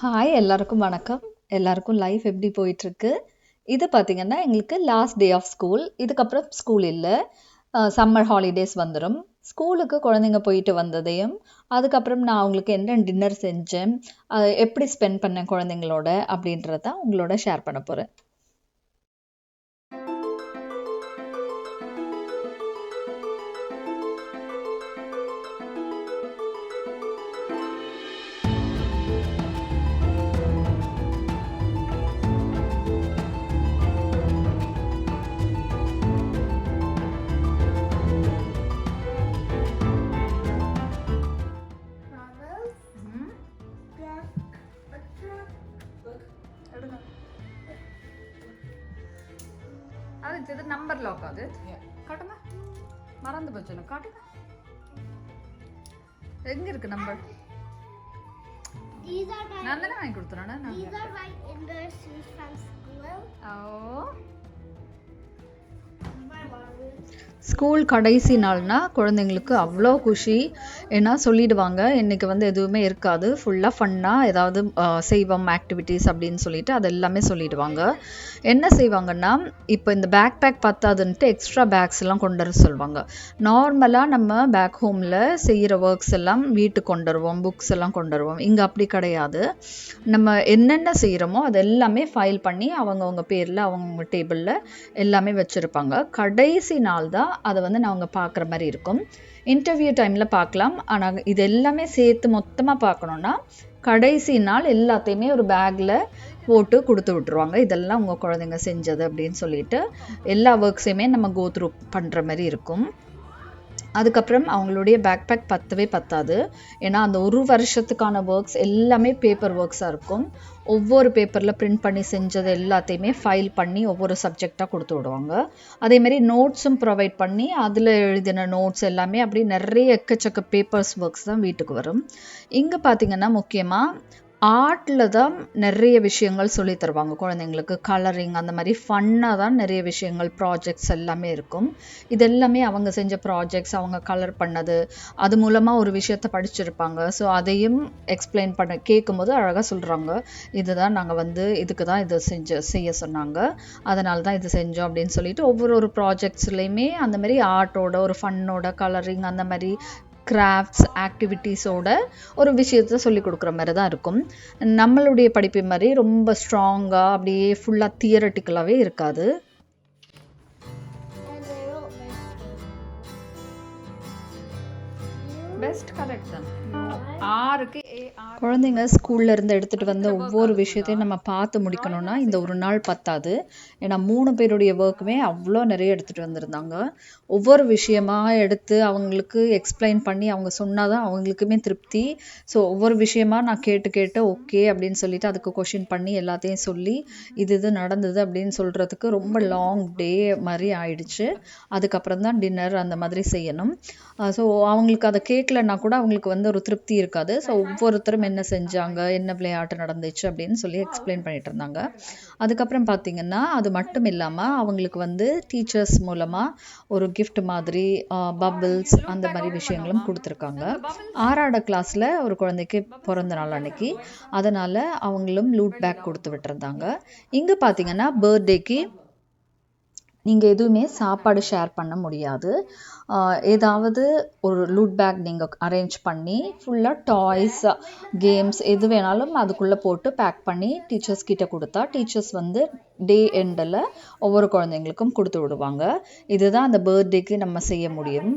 Hi எல்லாருக்கும் வணக்கம். எல்லாருக்கும் லைஃப் எப்படி போயிட்டுருக்கு? இது பார்த்தீங்கன்னா எங்களுக்கு லாஸ்ட் டே ஆஃப் ஸ்கூல். இதுக்கப்புறம் ஸ்கூல் இல்லை. சம்மர் ஹாலிடேஸ் வந்துடும். ஸ்கூலுக்கு குழந்தைங்க போயிட்டு வந்ததையும் அதுக்கப்புறம் நான் அவங்களுக்கு என்ன டின்னர் செஞ்சேன், எப்படி ஸ்பெண்ட் பண்ணேன் குழந்தைங்களோட அப்படின்றத உங்களோட ஷேர் பண்ண போகிறேன். இது நம்பர் லாக் அது காட்டுங்க. மறந்து போச்சு எனக்கு. காட்டுங்க, எங்க இருக்கு நம்பர்? நான் தானே வாங்கி கொடுத்துறேன். ஸ்கூல் கடைசி நாள்னா குழந்தைங்களுக்கு அவ்வளோ குஷி. ஏன்னா சொல்லிடுவாங்க இன்றைக்கி எதுவுமே இருக்காது, ஃபுல்லாக ஃபன்னாக ஏதாவது செய்வோம் ஆக்டிவிட்டீஸ் அப்படின்னு சொல்லிட்டு அது எல்லாமே சொல்லிடுவாங்க. என்ன செய்வாங்கன்னா, இப்போ இந்த பேக் பேக் பத்தாதுன்ட்டு எக்ஸ்ட்ரா பேக்ஸ் எல்லாம் கொண்டு வர சொல்லுவாங்க. நார்மலாக நம்ம பேக் ஹோமில் செய்கிற ஒர்க்ஸ் எல்லாம் வீட்டுக்கு கொண்டு வருவோம், புக்ஸ் எல்லாம் கொண்டு வருவோம். இங்கே அப்படி கிடையாது. நம்ம என்னென்ன செய்கிறோமோ அது எல்லாமே ஃபைல் பண்ணி அவங்கவுங்க பேரில் அவங்கவுங்க டேபிளில் எல்லாமே வச்சுருப்பாங்க. கடைசி நாள் தான் அதை நாங்கள் பார்க்குற மாதிரி இருக்கும். இன்டர்வியூ டைமில் பார்க்கலாம். ஆனால் இது எல்லாமே சேர்த்து மொத்தமாக பார்க்கணுன்னா கடைசி நாள் எல்லாத்தையுமே ஒரு பேக்கில் போட்டு கொடுத்து விட்ருவாங்க. இதெல்லாம் உங்கள் குழந்தைங்க செஞ்சது அப்படின்னு சொல்லிட்டு எல்லா ஒர்க்ஸையுமே நம்ம கோ த்ரூ பண்ணுற மாதிரி இருக்கும். அதுக்கப்புறம் அவங்களுடைய பேக் பேக் பத்தவே பத்தாது. ஏன்னா அந்த ஒரு வருஷத்துக்கான ஒர்க்ஸ் எல்லாமே பேப்பர் ஒர்க்ஸாக இருக்கும். ஒவ்வொரு பேப்பரில் பிரிண்ட் பண்ணி செஞ்சது எல்லாத்தையுமே ஃபைல் பண்ணி ஒவ்வொரு சப்ஜெக்டாக கொடுத்து விடுவாங்க. அதேமாரி நோட்ஸும் ப்ரொவைட் பண்ணி அதில் எழுதின நோட்ஸ் எல்லாமே அப்படி நிறைய எக்கச்சக்க பேப்பர்ஸ் ஒர்க்ஸ் தான் வீட்டுக்கு வரும். இங்கே பார்த்திங்கன்னா முக்கியமாக ஆர்ட்டில் தான் நிறைய விஷயங்கள் சொல்லி தருவாங்க குழந்தைங்களுக்கு. கலரிங் அந்த மாதிரி ஃபன்னாக தான் நிறைய விஷயங்கள் ப்ராஜெக்ட்ஸ் எல்லாமே இருக்கும். இது எல்லாமே அவங்க செஞ்ச ப்ராஜெக்ட்ஸ், அவங்க கலர் பண்ணது, அது மூலமாக ஒரு விஷயத்த படிச்சிருப்பாங்க. ஸோ அதையும் எக்ஸ்பிளைன் பண்ண கேட்கும்போது அழகாக சொல்கிறாங்க, இதுதான் நாங்கள் இதுக்கு தான் இதை செய்ய சொன்னாங்க, அதனால தான் இது செஞ்சோம் அப்படின்னு சொல்லிட்டு ஒவ்வொரு ப்ராஜெக்ட்ஸ்லேயுமே அந்த மாதிரி ஆர்ட்டோட ஒரு ஃபன்னோட கலரிங் அந்த மாதிரி கிராஃப்ட்ஸ் ஆக்டிவிட்டீஸோட ஒரு விஷயத்த சொல்லி கொடுக்குற மாதிரி தான் இருக்கும். நம்மளுடைய படிப்பு மாதிரி ரொம்ப ஸ்ட்ராங்காக அப்படியே ஃபுல்லாக தியரட்டிக்கலாகவே இருக்காது. பெஸ்ட் கரெக்ட் தான். குழந்தைங்க ஸ்கூல்ல இருந்து எடுத்துட்டு வந்த ஒவ்வொரு விஷயத்தையும் நம்ம பார்த்து முடிக்கணும்னா இந்த ஒரு நாள் பத்தாது. ஏன்னா 3 பேருடைய ஒர்க்குமே அவ்வளோ நிறைய எடுத்துட்டு வந்திருந்தாங்க. ஒவ்வொரு விஷயமா எடுத்து அவங்களுக்கு எக்ஸ்பிளைன் பண்ணி அவங்க சொன்னாதான் அவங்களுக்குமே திருப்தி. ஸோ ஒவ்வொரு விஷயமா நான் கேட்டு ஓகே அப்படின்னு சொல்லிட்டு அதுக்கு கொஷின் பண்ணி எல்லாத்தையும் சொல்லி இது நடந்தது அப்படின்னு சொல்றதுக்கு ரொம்ப லாங் டே மாதிரி ஆயிடுச்சு. அதுக்கப்புறம் தான் டின்னர் அந்த மாதிரி செய்யணும். ஸோ அவங்களுக்கு அதை கேட்கலன்னா கூட அவங்களுக்கு ஒரு திருப்தி இருக்காது. ஸோ ஒவ்வொருத்தரும் என்ன செஞ்சாங்க, என்ன விளையாட்டு நடந்துச்சு அப்படின்னு சொல்லி எக்ஸ்பிளைன் பண்ணிட்டு இருந்தாங்க. அதுக்கப்புறம் பார்த்தீங்கன்னா அது மட்டும் இல்லாமல் அவங்களுக்கு டீச்சர்ஸ் மூலமாக ஒரு கிஃப்ட் மாதிரி பபிள்ஸ் அந்த மாதிரி விஷயங்களும் கொடுத்துருக்காங்க. 6ஆவது கிளாஸில் ஒரு குழந்தைக்கு பிறந்த நாள் அன்னைக்கு, அதனால் அவங்களும் லூட் பேக் கொடுத்து விட்டுருந்தாங்க. இங்கே பார்த்தீங்கன்னா பர்த்டேக்கு நீங்கள் எதுவுமே சாப்பாடு ஷேர் பண்ண முடியாது. ஏதாவது ஒரு லூட் பேக் நீங்கள் அரேஞ்ச் பண்ணி ஃபுல்லாக டாய்ஸ், கேம்ஸ் எது வேணாலும் அதுக்குள்ளே போட்டு பேக் பண்ணி டீச்சர்ஸ் கிட்ட கொடுத்தா டீச்சர்ஸ் டே எண்டில் ஒவ்வொரு குழந்தைங்களுக்கும் கொடுத்து விடுவாங்க. இதுதான் அந்த பர்த்டேக்கு நம்ம செய்ய முடியும்.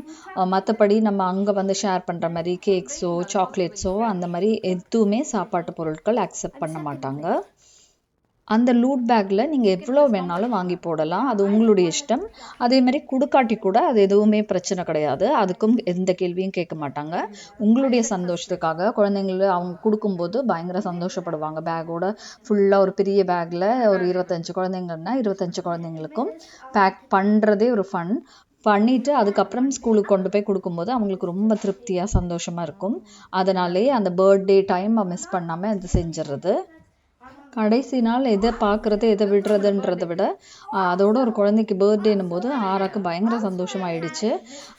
மற்றபடி நம்ம அங்கே ஷேர் பண்ணுற மாதிரி கேக்ஸோ சாக்லேட்ஸோ அந்த மாதிரி எதுவுமே சாப்பாட்டு பொருட்கள் அக்செப்ட் பண்ண மாட்டாங்க. அந்த லூட் பேக்கில் நீங்கள் எவ்வளோ வேணாலும் வாங்கி போடலாம், அது உங்களுடைய இஷ்டம். அதேமாதிரி கொடுக்காட்டி கூட அது எதுவுமே பிரச்சனை கிடையாது, அதுக்கும் எந்த கேள்வியும் கேட்க மாட்டாங்க. உங்களுடைய சந்தோஷத்துக்காக குழந்தைங்கள அவங்க கொடுக்கும்போது பயங்கர சந்தோஷப்படுவாங்க. பேக்கோட ஃபுல்லாக ஒரு பெரிய பேக்கில் ஒரு 25 குழந்தைங்கன்னா 25 குழந்தைங்களுக்கும் பேக் பண்ணுறதே ஒரு ஃபன் பண்ணிவிட்டு அதுக்கப்புறம் ஸ்கூலுக்கு கொண்டு போய் கொடுக்கும்போது அவங்களுக்கு ரொம்ப திருப்தியாக சந்தோஷமாக இருக்கும். அதனாலே அந்த பர்த்டே டைம் மிஸ் பண்ணாமல் அது செஞ்சிடுறது. கடைசி நாள் எதை பார்க்குறது எதை விடுறதுன்றதை விட அதோட ஒரு குழந்தைக்கு பர்த்டேன்னும் போது ஆராக்கு பயங்கர சந்தோஷமாயிடுச்சு.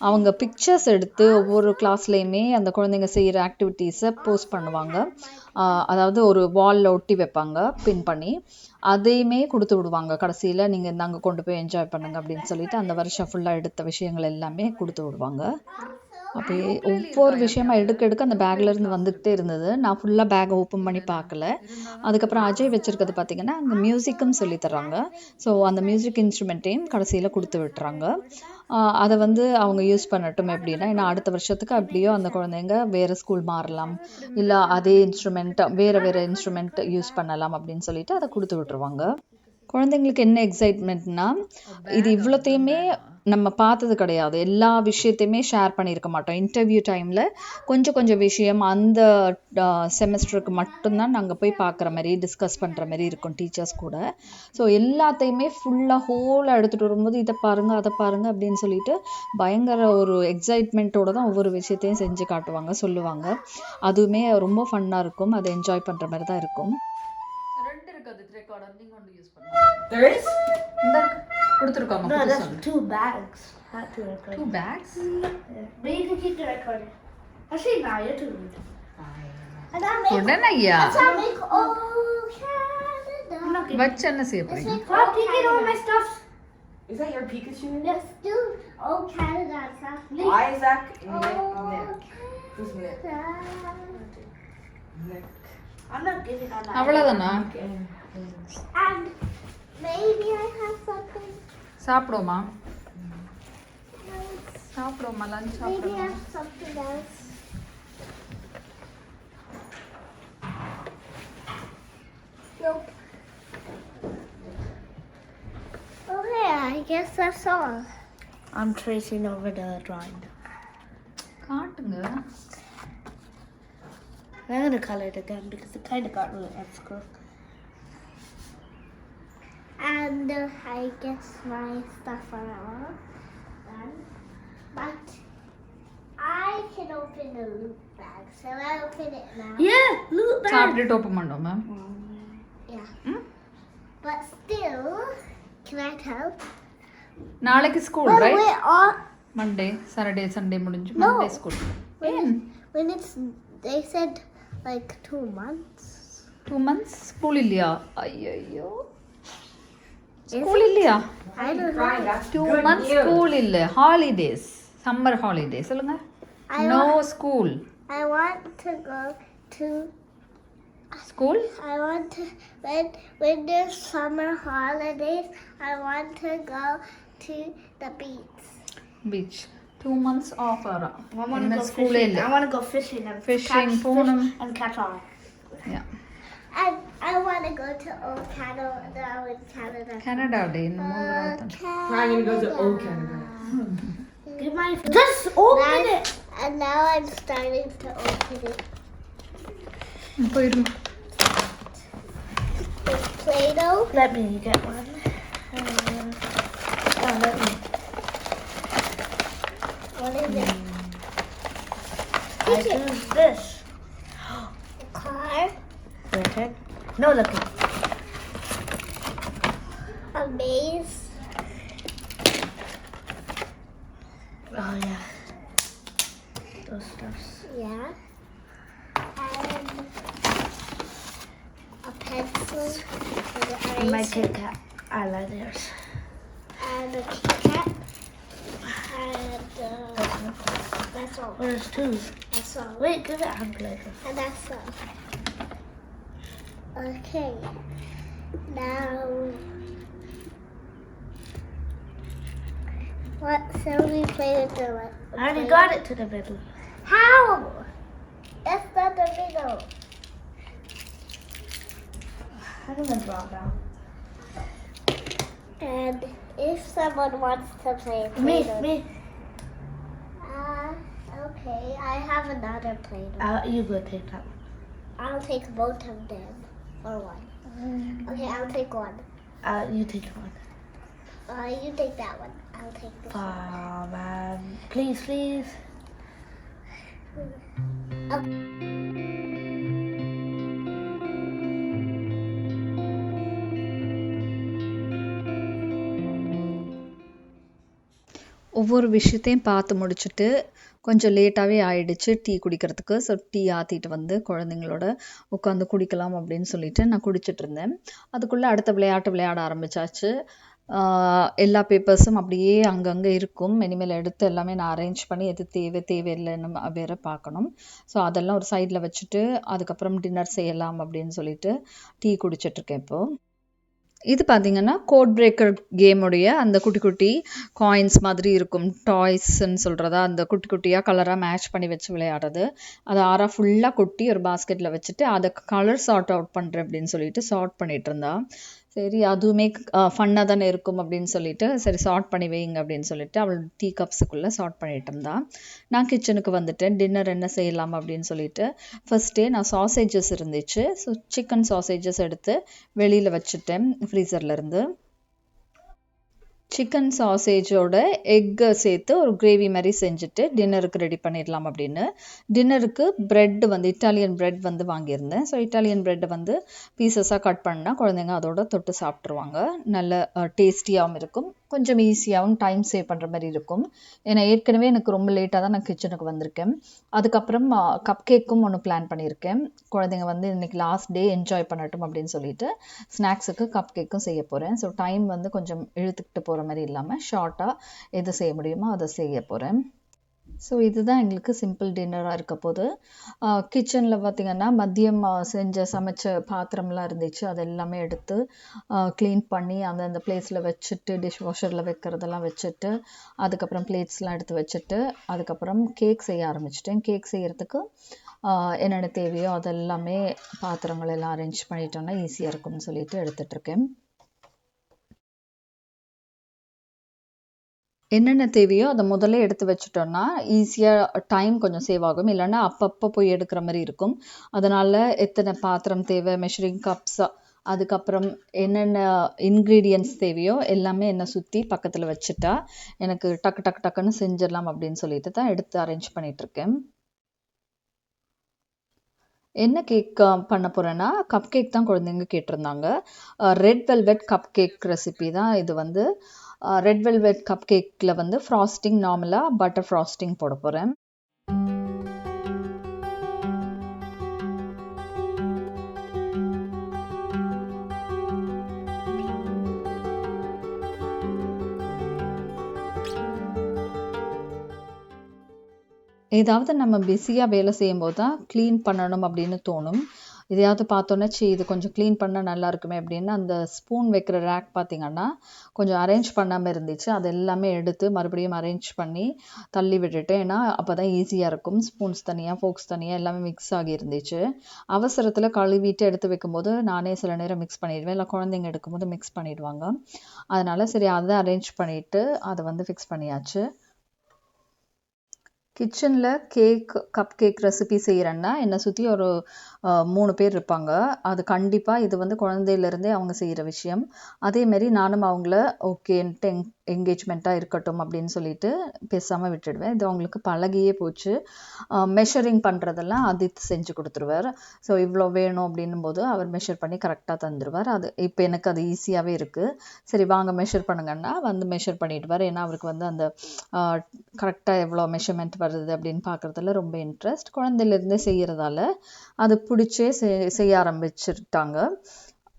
அவங்க பிக்சர்ஸ் எடுத்து ஒவ்வொரு கிளாஸ்லேயுமே அந்த குழந்தைங்க செய்கிற ஆக்டிவிட்டீஸை போஸ்ட் பண்ணுவாங்க. அதாவது ஒரு வாலில் ஒட்டி வைப்பாங்க பின் பண்ணி, அதையுமே கொடுத்து விடுவாங்க. கடைசியில் நீங்கள் இந்தாங்க கொண்டு போய் என்ஜாய் பண்ணுங்க அப்படின்னு சொல்லிட்டு அந்த வருஷம் ஃபுல்லாக எடுத்த விஷயங்கள் எல்லாமே கொடுத்து விடுவாங்க. அப்படியே ஒவ்வொரு விஷயமா எடுக்க அந்த பேக்லேருந்து வந்துகிட்டே இருந்தது. நான் ஃபுல்லாக பேக் ஓப்பன் பண்ணி பார்க்கல. அதுக்கப்புறம் அஜய் வச்சுருக்கிறது பார்த்திங்கன்னா அங்கே மியூசிக்கும் சொல்லி தர்றாங்க. ஸோ அந்த மியூசிக் இன்ஸ்ட்ருமெண்ட்டையும் கடைசியில் கொடுத்து விட்டுறாங்க. அதை அவங்க யூஸ் பண்ணட்டும் எப்படின்னா, ஏன்னா அடுத்த வருஷத்துக்கு அப்படியோ அந்த குழந்தைங்க வேறு ஸ்கூல் மாறலாம், இல்லை அதே இன்ஸ்ட்ருமெண்ட் வேறு இன்ஸ்ட்ருமெண்ட் யூஸ் பண்ணலாம் அப்படின்னு சொல்லிட்டு அதை கொடுத்து விட்டுருவாங்க. குழந்தைங்களுக்கு என்ன எக்ஸைட்மெண்ட்னா, இது இவ்வளோத்தையுமே நம்ம பார்த்தது கிடையாது. எல்லா விஷயத்தையுமே ஷேர் பண்ணியிருக்க மாட்டோம். இன்டர்வியூ டைமில் கொஞ்சம் விஷயம் அந்த செமஸ்டருக்கு மட்டும்தான் நாங்கள் போய் பார்க்குற மாதிரி டிஸ்கஸ் பண்ணுற மாதிரி இருக்கும் டீச்சர்ஸ் கூட. ஸோ எல்லாத்தையுமே ஃபுல்லாக ஹோலாக எடுத்துகிட்டு வரும்போது இதை பாருங்கள் அதை பாருங்கள் அப்படின்னு சொல்லிட்டு பயங்கர ஒரு எக்ஸைட்மெண்ட்டோடு தான் ஒவ்வொரு விஷயத்தையும் செஞ்சு காட்டுவாங்க, சொல்லுவாங்க. அதுவுமே ரொம்ப ஃபன்னாக இருக்கும். அதை என்ஜாய் பண்ணுற மாதிரி தான் இருக்கும். There is? கொடுத்துருக்காங்க. No, that's 2 bags. Not 2 recorder. 2 bags? But you can keep the recorder. Actually, now you're too rude. உடனேயா make all Canada. வச்சு என்ன செய்ய போறீங்க? Stop taking all my stuff. Is that your Pikachu? Yes, dude. Oh, Canada. Isaac and Nick. Who's Nick? Nick. I'm not giving on that. அவ்வளவுதானா? And maybe I have something. சாப்பிடுவோமா? Lunch Maybe I சாப்பிடுவோமா? have something else. Nope. Okay, I guess that's all. I'm tracing over the drawing. காட்டுங்க. I'm gonna color it again because it kind of got really obscure. And I guess my stuff are all done. But I can open the loot bag. Shall I open it now? Yeah, loot bag. சாப்பிட்டுட்டு open பண்ணோமா? Yeah. But still, can I tell? நாளைக்கு school Well, right? we're all Monday Saturday Sunday முடிஞ்சு No. Monday school. when it's they said like 2 months. 2 months school இல்லையா? ஐயோ school இல்லையா? I don't know. 2 months school இல்ல, holidays, summer holidays. சொல்லுங்க. No school. I want to go to school I want to when there's summer holidays. I want to go to the beach. Beach. 2 months off ஆரா. I want to go ஸ்கூலே fishing. இல்ல. I want to go fishing and Fishing, catch போகணும். fish and catch all. Yeah. And I want to go to Old Canada in Canada. Canada day இன்னும் 3 நாள் தான். I'm gonna go to Old Canada. Give my just open it. And now I'm starting to open it. போயிடுங்க. With Play-Doh. Let me get one. Let me. What is it? I choose this. A car. Okay. No looking. A maze. Oh yeah. Those stuffs. Yeah. And a pencil. And an My eraser. Kit Kat eyeliners. And a Kit Kat. And that's all. Where's two? That's all. Wait, give it hand later. And that's all. Okay. Now, what shall we play with the I already got it to the middle. How? That's not the middle. I'm gonna draw now. And if someone wants to play Me, Play-Doh, me. okay, I have another Play-Doh. You go take that one. I'll take both of them, or one. Okay, I'll take one. You take one. You take that one. I'll take this one. Oh man, please, please. ஒவ்வொரு விஷயத்தையும் பார்த்து முடிச்சுட்டு கொஞ்சம் லேட்டாகவே ஆயிடுச்சு tea குடிக்கிறதுக்கு. So tea ஆற்றிட்டு வந்து குழந்தைங்களோட உட்காந்து குடிக்கலாம் அப்படின்னு சொல்லிட்டு நான் குடிச்சிட்டு இருந்தேன். அதுக்குள்ளே அடுத்த விளையாட்டு விளையாட ஆரம்பிச்சாச்சு. எல்லா பேப்பர்ஸும் அப்படியே அங்கங்கே இருக்கும். இனிமேல் எடுத்து எல்லாமே நான் அரேஞ்ச் பண்ணி எது தேவையில்லைன்னு வேற பார்க்கணும். ஸோ அதெல்லாம் ஒரு சைடில் வச்சுட்டு அதுக்கப்புறம் டின்னர் செய்யலாம் அப்படின்னு சொல்லிட்டு டீ குடிச்சிட்ருக்கேன் இப்போது. இது பார்த்தீங்கன்னா கோட் பிரேக்கர் கேமுடைய அந்த குட்டி குட்டி காயின்ஸ் மாதிரி இருக்கும். டாய்ஸ்ன்னு சொல்கிறதா, அந்த குட்டி குட்டியாக கலராக மேட்ச் பண்ணி வச்சு விளையாடுறது. அதை ஆறாக ஃபுல்லாக கொட்டி ஒரு பாஸ்கெட்டில் வச்சுட்டு அதை கலர் சார்ட் அவுட் பண்ணுறேன் அப்படின்னு சொல்லிட்டு சார்ட் பண்ணிகிட்டு இருந்தா. சரி அதுவுமே ஃபன்னாக தானே இருக்கும் அப்படின்னு சொல்லிட்டு சரி சார்ட் பண்ணி வைங்க அப்படின்னு சொல்லிட்டு அவள் டீ கப்ஸுக்குள்ளே சார்ட் பண்ணிட்டு இருந்தா. நான் கிச்சனுக்கு வந்துட்டேன். டின்னர் என்ன செய்யலாம் அப்படின்னு சொல்லிட்டு ஃபர்ஸ்டே நான் சாசேஜஸ் இருந்துச்சு. ஸோ சிக்கன் சாசேஜஸ் எடுத்து வெளியில் வச்சுட்டேன் ஃப்ரீசர்லேருந்து. சிக்கன் சாசேஜோட எக்கை சேர்த்து ஒரு கிரேவி மாதிரி செஞ்சுட்டு டின்னருக்கு ரெடி பண்ணிடலாம் அப்படின்னு. டின்னருக்கு ப்ரெட் வந்து இட்டாலியன் ப்ரெட் வந்து வாங்கியிருந்தேன். ஸோ இட்டாலியன் ப்ரெட்டை வந்து பீசஸாக கட் பண்ணால் குழந்தைங்க அதோட தொட்டு சாப்பிட்ருவாங்க. நல்ல டேஸ்டியாகவும் இருக்கும், கொஞ்சம் ஈஸியாகவும் டைம் சேவ் பண்ணுற மாதிரி இருக்கும். ஏன்னா ஏற்கனவே எனக்கு ரொம்ப லேட்டாக தான் நான் கிச்சனுக்கு வந்திருக்கேன். அதுக்கப்புறம் கப் கேக்கும் ஒன்று பிளான் பண்ணியிருக்கேன். குழந்தைங்க வந்து இன்றைக்கி லாஸ்ட் டே என்ஜாய் பண்ணட்டும் அப்படின்னு சொல்லிட்டு ஸ்நாக்ஸுக்கு கப் கேக்கும் செய்ய போகிறேன். ஸோ டைம் வந்து கொஞ்சம் இழுத்துக்கிட்டு போகிற மாதிரி இல்லாமல் ஷார்ட்டாக எது செய்ய முடியுமோ அதை செய்ய போகிறேன். ஸோ இதுதான் எங்களுக்கு சிம்பிள் டின்னராக இருக்க போது. கிச்சனில் பார்த்திங்கன்னா மதியம் சமைச்ச பாத்திரம்லாம் இருந்துச்சு. அது எல்லாமே எடுத்து க்ளீன் பண்ணி அந்தந்த பிளேஸில் வச்சுட்டு டிஷ் வாஷரில் வைக்கிறதெல்லாம் வச்சுட்டு அதுக்கப்புறம் பிளேட்ஸ்லாம் எடுத்து வச்சுட்டு அதுக்கப்புறம் கேக் செய்ய ஆரம்பிச்சிட்டேன். கேக் செய்கிறதுக்கு என்னென்ன தேவையோ அதெல்லாமே பாத்திரங்கள் எல்லாம் அரேஞ்ச் பண்ணிட்டோன்னா ஈஸியாக இருக்கும்னு சொல்லிட்டு எடுத்துகிட்ருக்கேன். என்னென்ன தேவையோ அதை முதல்ல எடுத்து வச்சுட்டோன்னா ஈஸியாக டைம் கொஞ்சம் சேவ் ஆகும். இல்லைன்னா அப்பப்போ போய் எடுக்கிற மாதிரி இருக்கும். அதனால் எத்தனை பாத்திரம் தேவை, மெஷரிங் கப்ஸ், அதுக்கப்புறம் என்னென்ன இன்க்ரீடியன்ட்ஸ் தேவையோ எல்லாமே என்னை சுற்றி பக்கத்தில் வச்சுட்டா எனக்கு டக்குன்னு செஞ்சிடலாம் அப்படின்னு சொல்லிட்டு தான் எடுத்து அரேஞ்ச் பண்ணிகிட்ருக்கேன். என்ன கேக் பண்ண போகிறேன்னா கப் கேக் தான் குழந்தைங்க கேட்டிருந்தாங்க. Red velvet cup cake recipe தான் இது. வந்து ரெட் வெல்வெட் கப் கேக்கில் வந்து ஃப்ராஸ்டிங் நார்மலாக பட்டர் ஃப்ராஸ்டிங் போட போகிறேன். ஏதாவது நம்ம பிஸியாக வேலை செய்யும்போது தான் க்ளீன் பண்ணணும் அப்படின்னு தோணும். எதையாவது பார்த்தோன்னே இது கொஞ்சம் க்ளீன் பண்ணால் நல்லா இருக்குமே அப்படின்னு அந்த ஸ்பூன் வைக்கிற ரேக் பார்த்திங்கன்னா கொஞ்சம் அரேஞ்ச் பண்ணாமல் இருந்துச்சு. அது எல்லாமே எடுத்து மறுபடியும் அரேஞ்ச் பண்ணி தள்ளி விட்டுட்டேன். ஏன்னா அப்போ தான் ஈஸியாக இருக்கும். ஸ்பூன்ஸ் தனியாக, ஃபோக்ஸ் தனியாக எல்லாமே மிக்ஸ் ஆகி இருந்துச்சு. அவசரத்தில் கழுவிட்டு எடுத்து வைக்கும்போது நானே சில நேரம் மிக்ஸ் பண்ணிடுவேன், இல்லை குழந்தைங்க எடுக்கும்போது மிக்ஸ் பண்ணிடுவாங்க. அதனால் சரி அதை அரேஞ்ச் பண்ணிவிட்டு அதை வந்து ஃபிக்ஸ் பண்ணியாச்சு. கிச்சனில் கப் கேக் ரெசிபி செய்கிறேன்னா என்னை சுற்றி ஒரு 3 பேர் இருப்பாங்க. அது கண்டிப்பாக இது வந்து குழந்தையிலேருந்தே அவங்க செய்கிற விஷயம். அதேமாரி நானும் அவங்கள ஓகேன்ட்டு என்கேஜ்மெண்ட்டாக இருக்கட்டும் அப்படின்னு சொல்லிட்டு பேசாமல் விட்டுடுவேன். இது அவங்களுக்கு பழகியே போச்சு. மெஷரிங் பண்ணுறதெல்லாம் ஆதித் செஞ்சு கொடுத்துருவார். ஸோ இவ்வளோ வேணும் அப்படின்னும் போது அவர் மெஷர் பண்ணி கரெக்டாக தந்துடுவார். அது இப்போ எனக்கு அது ஈஸியாகவே இருக்குது. சரி வாங்க மெஷர் பண்ணுங்கன்னா வந்து மெஷர் பண்ணிவிடுவார். ஏன்னா அவருக்கு வந்து அந்த கரெக்டாக எவ்வளோ மெஷர்மெண்ட் வருது அப்படின்னு பார்க்குறதுல ரொம்ப இன்ட்ரெஸ்ட். குழந்தையிலேருந்தே செய்கிறதால அது பிடிச்சே செய்ய ஆரம்பிச்சிட்டாங்க.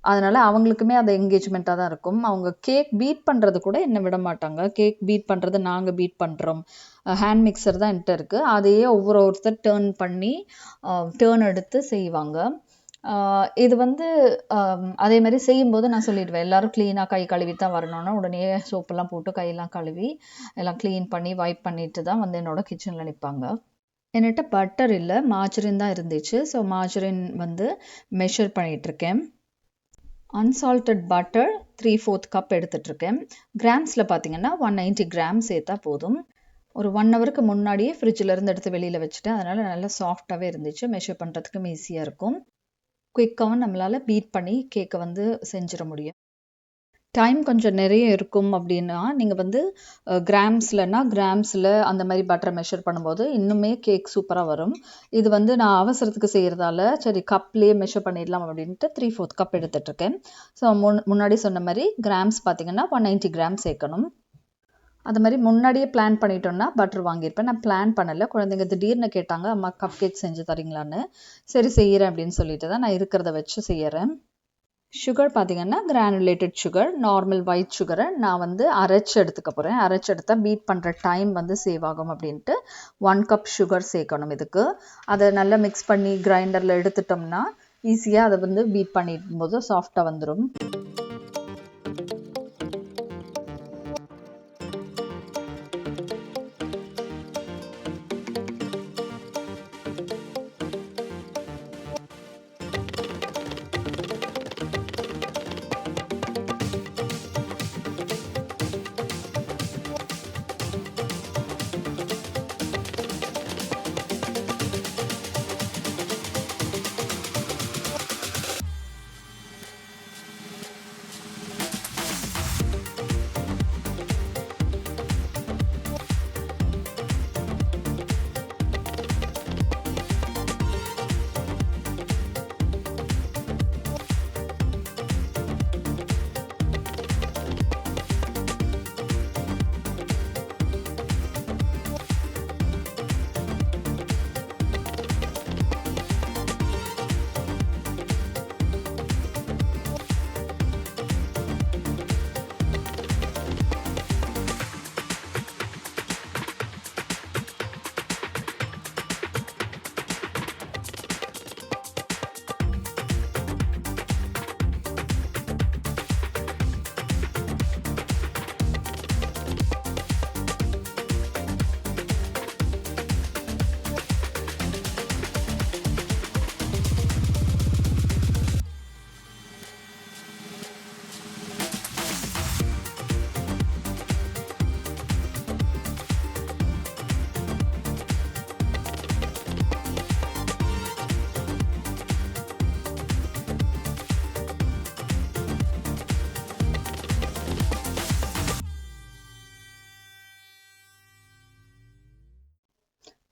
அதனால் அவங்களுக்குமே அது என்கேஜ்மெண்ட்டாக தான் இருக்கும். அவங்க கேக் பீட் பண்ணுறது கூட என்னை விட மாட்டாங்க. கேக் பீட் பண்ணுறது நாங்கள் பீட் பண்ணுறோம். ஹேண்ட் மிக்சர் தான் என்கிட்ட இருக்குது. அதையே ஒருத்தர் டேர்ன் எடுத்து செய்வாங்க. இது வந்து அதே மாதிரி செய்யும்போது நான் சொல்லிடுவேன், எல்லோரும் க்ளீனாக கை கழுவி தான் வரணும்னா உடனே சோப்பெல்லாம் போட்டு கையெல்லாம் கழுவி எல்லாம் க்ளீன் பண்ணி வைப் பண்ணிட்டு தான் வந்து என்னோட கிச்சனில் நிற்பாங்க. என்கிட்ட பட்டர் இல்லை, மார்ஜரின் தான் இருந்துச்சு. ஸோ மார்ஜரின் வந்து மெஷர் பண்ணிகிட்ருக்கேன். அன்சால்டட் பட்டர் 3/4 கப் எடுத்துகிட்ருக்கேன். கிராம்ஸில் பார்த்தீங்கன்னா 190 கிராம் சேர்த்தா போதும். ஒரு 1 ஹவருக்கு முன்னாடியே ஃப்ரிட்ஜிலேருந்து எடுத்து வெளியில் வச்சுட்டேன். அதனால் நல்லா சாஃப்டாகவே இருந்துச்சு. மெஷர் பண்ணுறதுக்கும் ஈஸியாக இருக்கும். குயிக்காகவும் நம்மளால் பீட் பண்ணி கேக்கை வந்து செஞ்சிட முடியும். டைம் கொஞ்சம் நிறைய இருக்கும் அப்படின்னா நீங்கள் வந்து கிராம்ஸில் அந்த மாதிரி பட்டரை மெஷர் பண்ணும்போது இன்னுமே கேக் சூப்பராக வரும். இது வந்து நான் அவசரத்துக்கு செய்கிறதால சரி கப்லேயே மெஷர் பண்ணிடலாம் அப்படின்ட்டு 3/4 கப் எடுத்துகிட்ருக்கேன். ஸோ முன்னாடி சொன்ன மாதிரி கிராம்ஸ் பார்த்திங்கன்னா 190 கிராம் சேர்க்கணும். அது மாதிரி முன்னாடியே பிளான் பண்ணிட்டோம்னா பட்டர் வாங்கியிருப்பேன். நான் பிளான் பண்ணலை, குழந்தைங்க திடீர்னு கேட்டாங்க அம்மா கப் கேக் செஞ்சு தரீங்களான்னு. சரி செய்கிறேன் அப்படின்னு சொல்லிட்டு தான் நான் இருக்கிறத வச்சு செய்கிறேன். சுகர் பார்த்தீங்கன்னா கிரானுலேட்டட் சுகர், நார்மல் ஒயிட் சுகரை நான் வந்து அரைச்சி எடுத்துக்க போகிறேன். அரைச்சி எடுத்தால் பீட் பண்ணுற டைம் வந்து சேவ் ஆகும் அப்படின்ட்டு 1 கப் சுகர் சேர்க்கணும் இதுக்கு. அதை நல்லா மிக்ஸ் பண்ணி கிரைண்டரில் எடுத்துட்டோம்னா ஈஸியாக அதை வந்து பீட் பண்ணிடும் போது சாஃப்டாக வந்துடும்.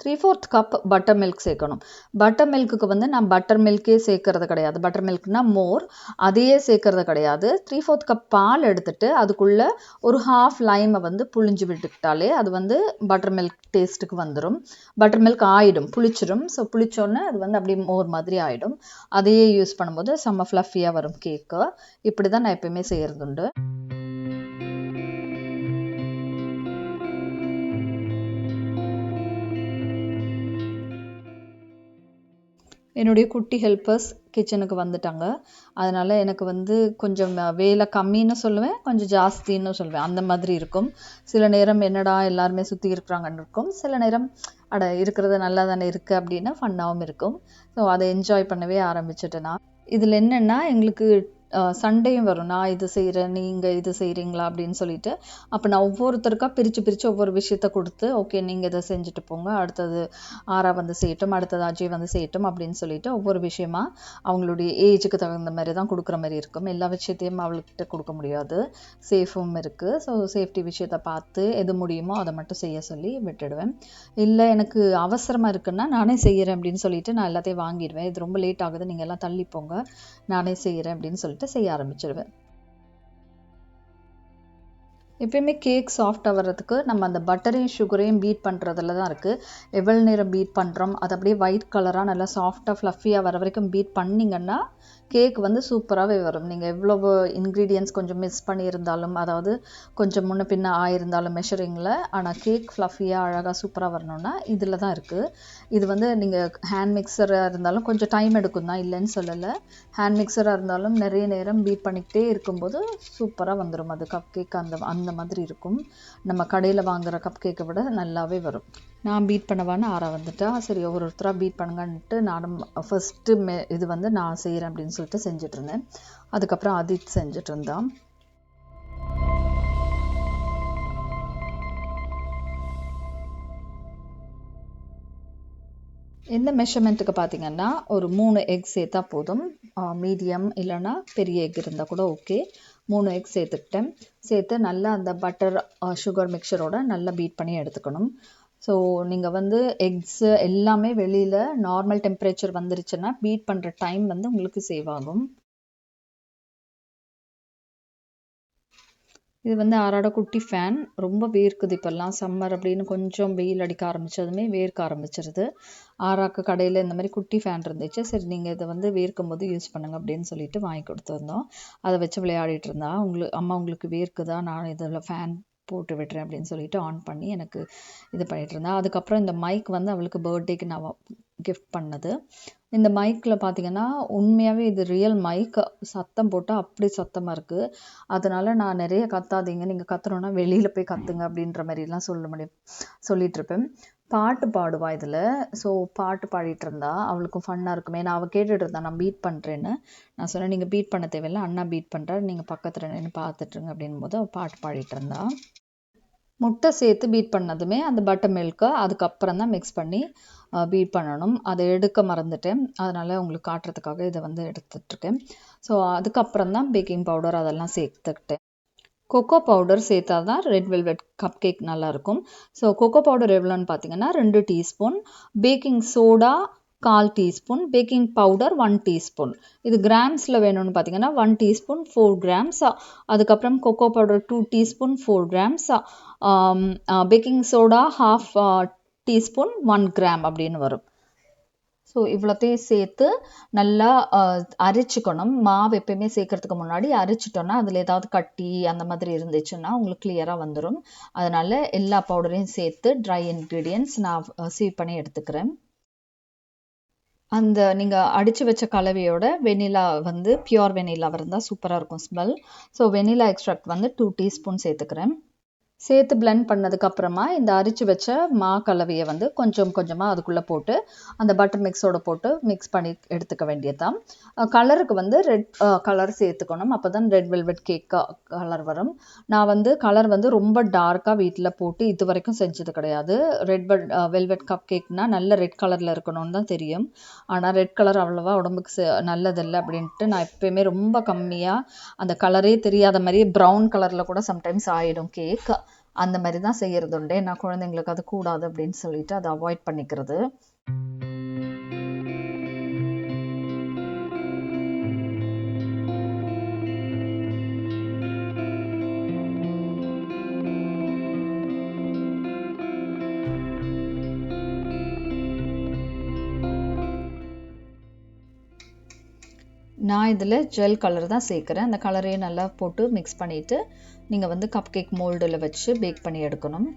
த்ரீ-ஃபோர்த் கப் பட்டர் மில்க் சேர்க்கணும். பட்டர் மில்க்குக்கு வந்து நான் பட்டர் மில்கே சேர்க்கறது கிடையாது. பட்டர் மில்க்னா மோர், அதையே சேர்க்கறது கிடையாது. 3/4 கப் பால் எடுத்துட்டு அதுக்குள்ளே ஒரு ஹாஃப் லைமை வந்து புழிஞ்சு விட்டுக்கிட்டாலே அது வந்து பட்டர் மில்க் டேஸ்ட்டுக்கு வந்துடும். பட்டர் மில்க் ஆகிடும், புளிச்சிடும். ஸோ புளிச்சோன்னே அது வந்து அப்படியே மோர் மாதிரி ஆகிடும். அதையே யூஸ் பண்ணும்போது செம்ம ஃப்ளஃபியாக வரும் கேக்கு. இப்படி தான் நான் எப்பயுமே செய்கிறது உண்டு. என்னுடைய குட்டி ஹெல்ப்பர்ஸ் கிச்சனுக்கு வந்துட்டாங்க. அதனால் எனக்கு வந்து கொஞ்சம் வேலை கம்மின்னு சொல்லுவேன், கொஞ்சம் ஜாஸ்தின்னு சொல்லுவேன். அந்த மாதிரி இருக்கும். சில நேரம் என்னடா எல்லாருமே சுற்றி இருக்கிறாங்கன்னு இருக்கும். சில நேரம் அட இருக்கிறது நல்லா தானே இருக்குது அப்படின்னு ஃபன்னாகவும் இருக்கும். ஸோ அதை என்ஜாய் பண்ணவே ஆரம்பிச்சிட்டேன் நான். இதில் என்னென்னா எங்களுக்கு சண்டையும் வரும். நான் இது செய்கிறேன், நீங்கள் இது செய்கிறீங்களா அப்படின்னு சொல்லிட்டு. அப்போ நான் ஒவ்வொருத்தருக்கா பிரித்து ஒவ்வொரு விஷயத்த கொடுத்து, ஓகே நீங்கள் இதை செஞ்சுட்டு போங்க, அடுத்தது ஆரா வந்து செய்யட்டும், அடுத்தது அஜய் வந்து செய்யட்டும் அப்படின்னு சொல்லிட்டு ஒவ்வொரு விஷயமா அவங்களுடைய ஏஜுக்கு தகுந்த மாதிரி தான் கொடுக்குற மாதிரி இருக்கும். எல்லா விஷயத்தையும் அவள்கிட்ட கொடுக்க முடியாது, சேஃபும் இருக்குது. ஸோ சேஃப்டி விஷயத்தை பார்த்து எது முடியுமோ அதை மட்டும் செய்ய சொல்லி விட்டுடுவேன். இல்லை எனக்கு அவசரமாக இருக்குன்னா நானே செய்கிறேன் அப்படின்னு சொல்லிட்டு நான் எல்லாத்தையும் வாங்கிடுவேன். இது ரொம்ப லேட் ஆகுது, நீங்கள் எல்லாம் தள்ளி போங்க, நானே செய்கிறேன் அப்படின்னு சொல்லிட்டு செய்ய ஆரம்பிச்சிடுவேன். எப்பயுமே கேக் சாஃப்டாக வர்றதுக்கு நம்ம அந்த பட்டரையும் சுகரையும் பீட் பண்ணுறதுல தான் இருக்குது. எவ்வளோ நேரம் பீட் பண்ணுறோம், அது அப்படியே ஒயிட் கலராக நல்லா சாஃப்டாக ஃப்ளஃபியாக வர வரைக்கும் பீட் பண்ணிங்கன்னா கேக் வந்து சூப்பராகவே வரும். நீங்கள் எவ்வளவு இன்க்ரீடியன்ஸ் கொஞ்சம் மிஸ் பண்ணியிருந்தாலும், அதாவது கொஞ்சம் முன்ன பின்ன ஆயிருந்தாலும் மெஷரிங்கில், ஆனால் கேக் ஃப்ளஃபியாக அழகாக சூப்பராக வரணும்னா இதில் தான் இருக்குது. இது வந்து நீங்கள் ஹேண்ட் மிக்சராக இருந்தாலும் கொஞ்சம் டைம் எடுக்கும் தான், இல்லைன்னு சொல்லலை. ஹேண்ட் மிக்சராக இருந்தாலும் நிறைய நேரம் பீட் பண்ணிக்கிட்டே இருக்கும்போது சூப்பராக வந்துடும். அது கப் கேக் அந்த மாதிரி இருக்கும். நம்ம கடையில் வாங்குகிற கப் கேக்கை விட நல்லாவே வரும். நான் பீட் பண்ணவான்னு ஆரா வந்துட்டா, சரி ஒருத்தராக பீட் பண்ணுங்கன்ட்டு நானும் ஃபஸ்ட்டு இது வந்து நான் செய்கிறேன் அப்படின்னு சொல்லிட்டு செஞ்சிட்ருந்தேன். அதுக்கப்புறம் அதித் செஞ்சுட்டு இருந்தான். இந்த மெஷர்மெண்ட்டுக்கு பார்த்தீங்கன்னா ஒரு 3 எக் சேர்த்தா போதும். மீடியம் இல்லைன்னா பெரிய எக் இருந்தால் கூட ஓகே. 3 எக் சேர்த்துக்கிட்டேன். சேர்த்து நல்லா அந்த பட்டர் சுகர் மிக்சரோட நல்லா பீட் பண்ணி எடுத்துக்கணும். ஸோ நீங்கள் வந்து எக்ஸு எல்லாமே வெளியில் நார்மல் டெம்பரேச்சர் வந்துருச்சுன்னா பீட் பண்ணுற டைம் வந்து உங்களுக்கு சேவ் ஆகும். இது வந்து ஆரோட குட்டி ஃபேன். ரொம்ப வேர்க்குது இப்போல்லாம், சம்மர் அப்படின்னு கொஞ்சம் வெயில் அடிக்க ஆரம்பித்ததுமே வேர்க்க ஆரம்பிச்சிருது. ஆராக்கு கடையில் இந்த மாதிரி குட்டி ஃபேன் இருந்துச்சு. சரி நீங்கள் இதை வந்து வேர்க்கும் போது யூஸ் பண்ணுங்க அப்படின்னு சொல்லிட்டு வாங்கி கொடுத்துருந்தோம். அதை வச்சு விளையாடிட்டு இருந்தா, அம்மா உங்களுக்கு வேர்க்குதா, நான் இதில் ஃபேன் போட்டு விடுறேன் அப்படின்னு சொல்லிட்டு ஆன் பண்ணி எனக்கு இது பண்ணிட்டு இருந்தா. அதுக்கப்புறம் இந்த மைக் வந்து அவளுக்கு பர்த்டேக்கு நான் கிஃப்ட் பண்ணது. இந்த மைக்கில் பார்த்தீங்கன்னா உண்மையாகவே இது ரியல் மைக். சத்தம் போட்டால் அப்படி சத்தமாக இருக்குது. அதனால நான் நிறைய கத்தாதீங்க, நீங்கள் கத்துறோன்னா வெளியில் போய் கத்துங்க அப்படின்ற மாதிரிலாம் சொல்லிட்டு இருப்பேன். பாட்டு பாடுவா இதில். ஸோ பாட்டு பாடிட்டு இருந்தா அவளுக்கும் ஃபன்னாக இருக்குமே. நான் அவள் கேட்டுட்டு இருந்தா நான் பீட் பண்ணுறேன்னு. நான் சொன்னேன் நீங்கள் பீட் பண்ண தேவையில்லை, அண்ணா பீட் பண்ணுறாரு, நீங்கள் பக்கத்தில் நின்று பார்த்துட்டுருங்க அப்படின் போது அவள் பாட்டு பாடிட்டு இருந்தா. முட்டை சேர்த்து பீட் பண்ணதுமே அந்த பட்டர் மில்க்கை அதுக்கப்புறம் தான் மிக்ஸ் பண்ணி பீட் பண்ணணும். அதை எடுக்க மறந்துட்டேன், அதனால் உங்களுக்கு காட்டுறதுக்காக இதை வந்து எடுத்துட்ருக்கேன். ஸோ அதுக்கப்புறம் தான் பேக்கிங் பவுடர் அதெல்லாம் சேர்த்துக்கிட்டேன். கொக்கோ பவுடர் சேர்த்தா தான் ரெட் வெல்வெட் கப் கேக் நல்லாயிருக்கும். ஸோ கொக்கோ பவுடர் எவ்வளோன்னு பார்த்தீங்கன்னா 2 teaspoon, baking soda 1/4 teaspoon, baking powder 1 teaspoon. இது கிராம்ஸில் வேணும்னு பார்த்தீங்கன்னா 1 டீஸ்பூன் 4 கிராம்ஸ். அதுக்கப்புறம் cocoa powder 2 teaspoon 4 grams, baking soda 1/2 teaspoon 1 gram அப்படின்னு வரும். ஸோ இவ்வளோத்தையும் சேர்த்து நல்லா அரைச்சிக்கணும். மாவு எப்பயுமே சேர்க்கறதுக்கு முன்னாடி அரைச்சிட்டோன்னா அதில் ஏதாவது கட்டி அந்த மாதிரி இருந்துச்சுன்னா உங்களுக்கு கிளியராக வந்துடும். அதனால் எல்லா பவுடரையும் சேர்த்து ட்ரை இன்க்ரீடியன்ட்ஸ் நான் சீவ் பண்ணி எடுத்துக்கிறேன். அந்த நீங்கள் அடித்து வச்ச கலவையோட வெனிலா வந்து பியூர் வெனிலாவாக இருந்தால் சூப்பராக இருக்கும் ஸ்மெல். ஸோ வெனிலா எக்ஸ்ட்ராக்ட் வந்து 2 டீஸ்பூன் சேர்த்துக்கிறேன். சேர்த்து பிளெண்ட் பண்ணதுக்கப்புறமா இந்த அரிச்சு வச்ச மா கலவையை வந்து கொஞ்சம் கொஞ்சமாக அதுக்குள்ளே போட்டு அந்த பட்டர் மிக்ஸோட போட்டு மிக்ஸ் பண்ணி எடுத்துக்க வேண்டியதுதான். கலருக்கு வந்து ரெட் கலர் சேர்த்துக்கணும், அப்போ தான் ரெட் வெல்வெட் கேக் கலர் வரும். நான் வந்து கலர் வந்து ரொம்ப டார்க்காக வீட்டில் போட்டு இது வரைக்கும் செஞ்சது கிடையாது. ரெட் வெல்வெட் கப் கேக்னால் நல்ல ரெட் கலரில் இருக்கணும்னு தான் தெரியும். ஆனால் ரெட் கலர் அவ்வளோவா உடம்புக்கு நல்லதில்லை அப்படின்ட்டு நான் எப்போயுமே ரொம்ப கம்மியாக அந்த கலரே தெரியாத மாதிரி ப்ரௌன் கலரில் கூட சம்டைம்ஸ் ஆகிடும் கேக். அந்த மாதிரி தான் செய்கிறது உண்டு. நான் குழந்தைங்களுக்கு அது கூடாது அப்படின்னு சொல்லிட்டு அதை அவாய்ட் பண்ணிக்கிறது. நான் இதில் ஜெல் கலர் தான் சேர்க்குறேன். அந்த கலரையே நல்லா போட்டு மிக்ஸ் பண்ணிவிட்டு நீங்கள் வந்து கப் கேக் மோல்டில் வச்சு பேக் பண்ணி எடுக்கணும்.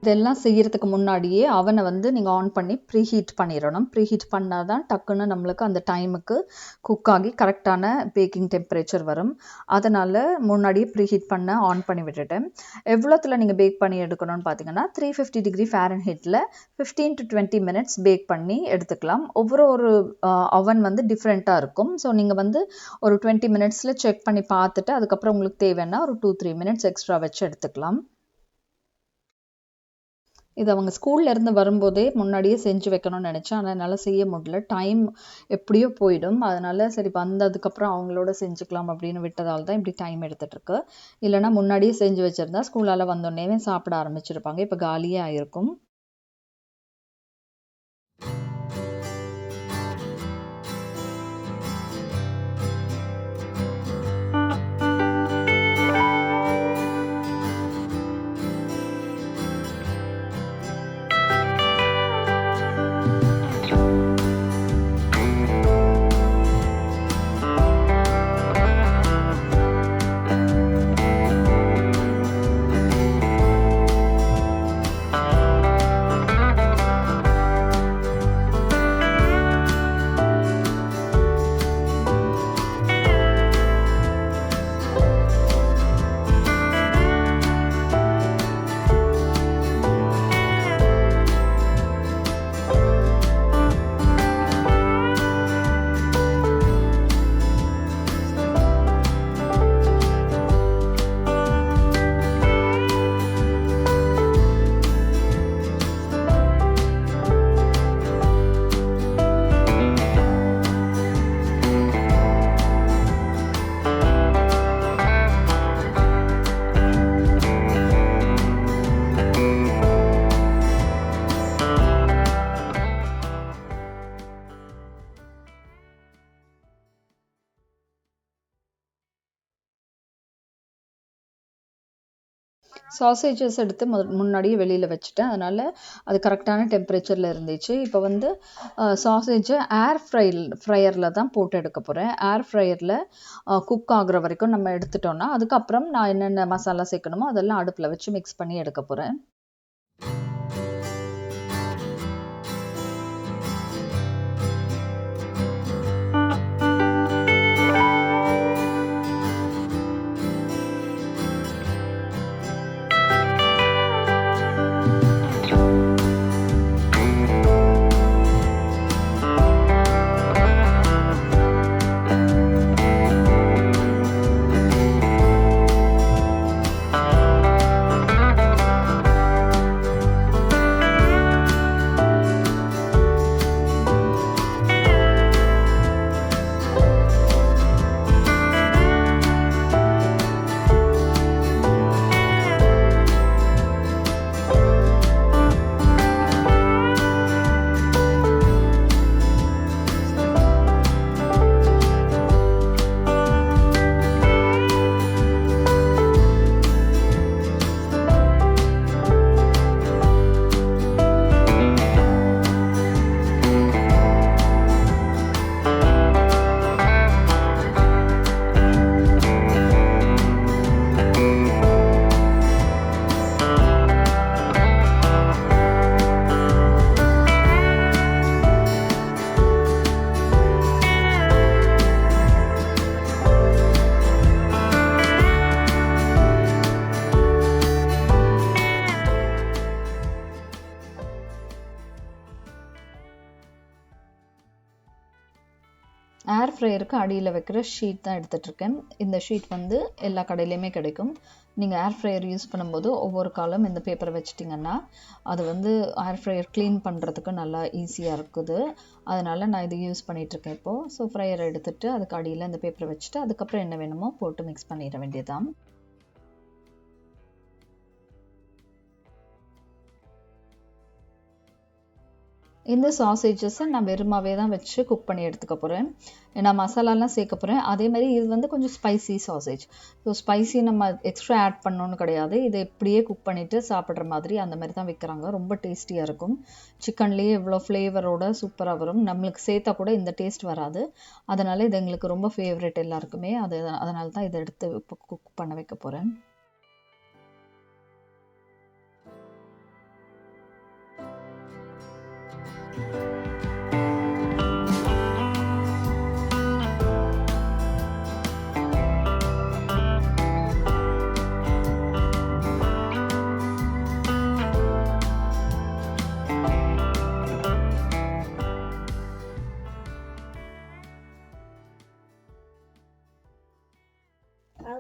இதெல்லாம் செய்யறதுக்கு முன்னாடியே அவனை வந்து நீங்கள் ஆன் பண்ணி ப்ரீஹீட் பண்ணிடணும். ப்ரீஹீட் பண்ணால் தான் டக்குன்னு நம்மளுக்கு அந்த டைமுக்கு குக் ஆகி கரெக்டான பேக்கிங் டெம்பரேச்சர் வரும். அதனால் முன்னாடியே ப்ரீஹீட் பண்ண ஆன் பண்ணி விட்டுட்டேன். எவ்வளோத்தில் நீங்கள் பேக் பண்ணி எடுக்கணும்னு பார்த்தீங்கன்னா 350 டிகிரி ஃபாரன்ஹீட்டில் 15 to 20 மினிட்ஸ் பேக் பண்ணி எடுத்துக்கலாம். ஒவ்வொரு அவன் வந்து டிஃப்ரெண்ட்டாக இருக்கும். ஸோ நீங்கள் வந்து ஒரு 20 மினிட்ஸில் செக் பண்ணி பார்த்துட்டு அதுக்கப்புறம் உங்களுக்கு தேவைன்னா ஒரு 2-3 மினிட்ஸ் எக்ஸ்ட்ரா வச்சு எடுத்துக்கலாம். இது அவங்க ஸ்கூல்லேருந்து வரும்போதே முன்னாடியே செஞ்சு வைக்கணும்னு நினச்சேன். ஆனால் என்னால் செய்ய முடியல, டைம் எப்படியோ போயிடும். அதனால் சரி வந்ததுக்கப்புறம் அவங்களோட செஞ்சுக்கலாம் அப்படின்னு விட்டதால் தான் இப்படி டைம் எடுத்துகிட்ருக்கு. இல்லைனா முன்னாடியே செஞ்சு வச்சுருந்தா ஸ்கூலால் வந்தோடனே சாப்பிட ஆரம்பிச்சிருப்பாங்க. இப்போ காலியே ஆகிருக்கும். சாசேஜஸ் எடுத்து முன்னாடியே வெளியில் வச்சுட்டேன். அதனால் அது கரெக்டான டெம்பரேச்சரில் இருந்துச்சு. இப்போ வந்து சாசேஜை ஃப்ரையரில் தான் போட்டு எடுக்க போகிறேன். ஏர் ஃப்ரையரில் குக் ஆகுற வரைக்கும் நம்ம எடுத்துட்டோன்னா அதுக்கப்புறம் நான் என்னென்ன மசாலா சேர்க்கணுமோ அதெல்லாம் அடுப்பில் வச்சு மிக்ஸ் பண்ணி எடுக்க போகிறேன். ஏர் ஃப்ரையருக்கு அடியில் வைக்கிற ஷீட் தான் எடுத்துகிட்ருக்கேன். இந்த ஷீட் வந்து எல்லா கடையிலையுமே கிடைக்கும். நீங்கள் ஏர் ஃப்ரையர் யூஸ் பண்ணும்போது ஒவ்வொரு காலம் இந்த பேப்பரை வச்சிட்டிங்கன்னா அது வந்து ஏர் ஃப்ரையர் க்ளீன் பண்ணுறதுக்கு நல்லா ஈஸியாக இருக்குது. அதனால் நான் இது யூஸ் பண்ணிகிட்ருக்கேன் இப்போது. ஸோ ஃப்ரையரை எடுத்துகிட்டு அதுக்கு அடியில் இந்த பேப்பரை வச்சுட்டு அதுக்கப்புறம் என்ன வேணுமோ போட்டு மிக்ஸ் பண்ணிட வேண்டியதுதான். இந்த சாசேஜஸை நான் வெறுமாவே தான் வச்சு குக் பண்ணி எடுத்துக்க போகிறேன். ஏன்னா மசாலாலாம் சேர்க்க போகிறேன். அதே மாதிரி இது வந்து கொஞ்சம் ஸ்பைசி சாசேஜ். ஸோ ஸ்பைசி நம்ம எக்ஸ்ட்ரா ஆட் பண்ணணும்னு கிடையாது. இதை இப்படியே குக் பண்ணிவிட்டு சாப்பிட்ற மாதிரி அந்த மாதிரி தான் விற்கிறாங்க. ரொம்ப டேஸ்டியாக இருக்கும். சிக்கன்லேயே இவ்வளோ ஃப்ளேவரோட சூப்பராக வரும். நம்மளுக்கு சேர்த்தா கூட இந்த டேஸ்ட் வராது. அதனால் இது எங்களுக்கு ரொம்ப ஃபேவரட் எல்லாருக்குமே. அதனால தான் இதை எடுத்து இப்போ குக் பண்ண வைக்க போகிறேன். I'll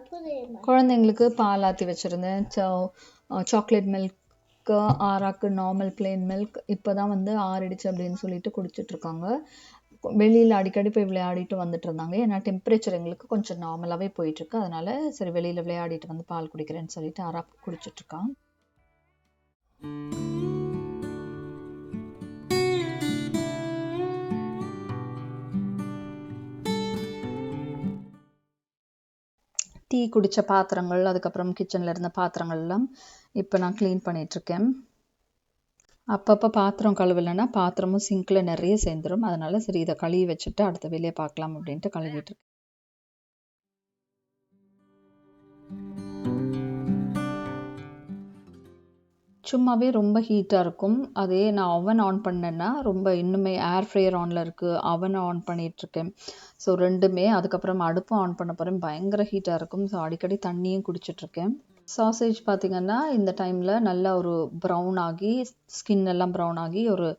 put it in my. குழந்தைங்களுக்கு பால் ஆற்றி வச்சுருந்தேன். சாக்லேட் மில்க்கு, ஆராக்கு நார்மல் பிளெயின் மில்க். இப்போ தான் வந்து ஆறிடுச்சு அப்படின்னு சொல்லிட்டு குடிச்சிட்ருக்காங்க. வெளியில் அடிக்கடி போய் விளையாடிட்டு வந்துட்டு இருந்தாங்க. ஏன்னா டெம்பரேச்சர் எங்களுக்கு கொஞ்சம் நார்மலாகவே போயிட்டுருக்கு. அதனால சரி வெளியில் விளையாடிட்டு வந்து பால் குடிக்கிறேன்னு சொல்லிட்டு ஆரா குடிச்சிட்ருக்கான். டீ குடித்த பாத்திரங்கள், அதுக்கப்புறம் கிச்சனில் இருந்த பாத்திரங்கள்லாம் இப்போ நான் க்ளீன் பண்ணிகிட்ருக்கேன். அப்பப்போ பாத்திரம் கழுவலைன்னா பாத்திரமும் சிங்கில் நிறைய சேர்ந்துடும். அதனால சரி இதை கழுவி வச்சுட்டு அடுத்த வேலையை பார்க்கலாம் அப்படின்ட்டு கழுவிட்டுருக்கேன். சும்மாவே ரொம்ப ஹீட்டாக இருக்கும். அதே நான் அவன் ஆன் பண்ணேன்னா ரொம்ப இன்னுமே ஏர் ஃப்ரையர் ஆனில் இருக்குது, அவனை ஆன் பண்ணிகிட்ருக்கேன். ஸோ ரெண்டுமே. அதுக்கப்புறம் அடுப்பும் ஆன் பண்ண போகிறேன். பயங்கர ஹீட்டாக இருக்கும். ஸோ அடிக்கடி தண்ணியும் குடிச்சிட்ருக்கேன். சாசேஜ் பார்த்திங்கன்னா இந்த டைமில் நல்லா ஒரு ப்ரௌன் ஆகி ஸ்கின் எல்லாம் ப்ரௌன் ஆகி ஒரு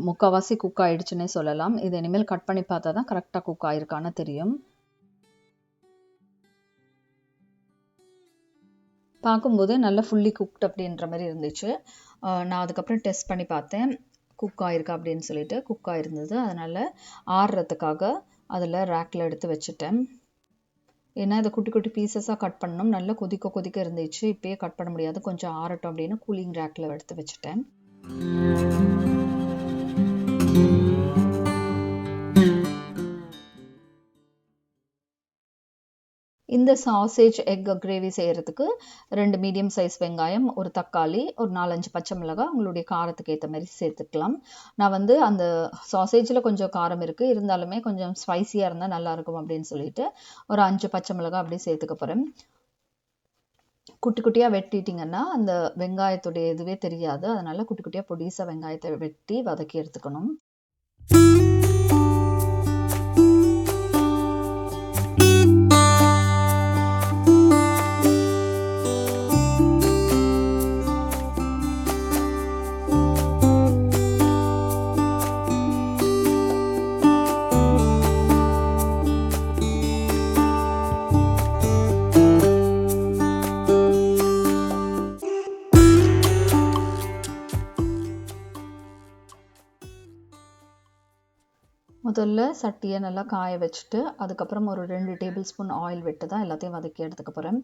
முக்கால்வாசி குக் ஆகிடுச்சுன்னே சொல்லலாம். இது இனிமேல் கட் பண்ணி பார்த்தா தான் கரெக்டாக குக் ஆகிருக்கான்னு தெரியும். பார்க்கும்போது நல்லா ஃபுல்லி குக்ட் அப்படின்ற மாதிரி இருந்துச்சு. நான் அதுக்கப்புறம் டெஸ்ட் பண்ணி பார்த்தேன் குக் ஆகிருக்கா அப்படின்னு சொல்லிட்டு. குக் ஆகிருந்தது. அதனால் ஆறுறதுக்காக அதில் ரேக்கில் எடுத்து வச்சுட்டேன். ஏன்னா இதை குட்டி குட்டி பீசஸாக கட் பண்ணணும். நல்லா கொதிக்க இருந்துச்சு. இப்போயே கட் பண்ண முடியாது, கொஞ்சம் ஆறட்டும் அப்படின்னு கூலிங் ரேக்கில் எடுத்து வச்சுட்டேன். இந்த சாசேஜ் எக் கிரேவி செய்கிறதுக்கு 2 மீடியம் சைஸ் வெங்காயம், ஒரு தக்காளி, ஒரு 4-5 பச்சை மிளகாய் உங்களுடைய காரத்துக்கு ஏற்ற மாதிரி சேர்த்துக்கலாம். நான் வந்து அந்த சாசேஜில் கொஞ்சம் காரம் இருக்குது, இருந்தாலுமே கொஞ்சம் ஸ்பைசியாக இருந்தால் நல்லாயிருக்கும் அப்படின்னு சொல்லிட்டு ஒரு 5 பச்சை மிளகாய் அப்படியே சேர்த்துக்க போகிறேன். குட்டி குட்டியாக வெட்டிட்டிங்கன்னா அந்த வெங்காயத்துடைய இதுவே தெரியாது. அதனால் குட்டி குட்டியாக பொடிசாக வெங்காயத்தை வெட்டி வதக்கி எடுத்துக்கணும். முதல்ல சட்டியை நல்லா காய வச்சுட்டு அதுக்கப்புறம் ஒரு 2 டேபிள் ஸ்பூன் ஆயில் விட்டு தான் எல்லாத்தையும் வதக்கி எடுத்துக்க போகிறேன்.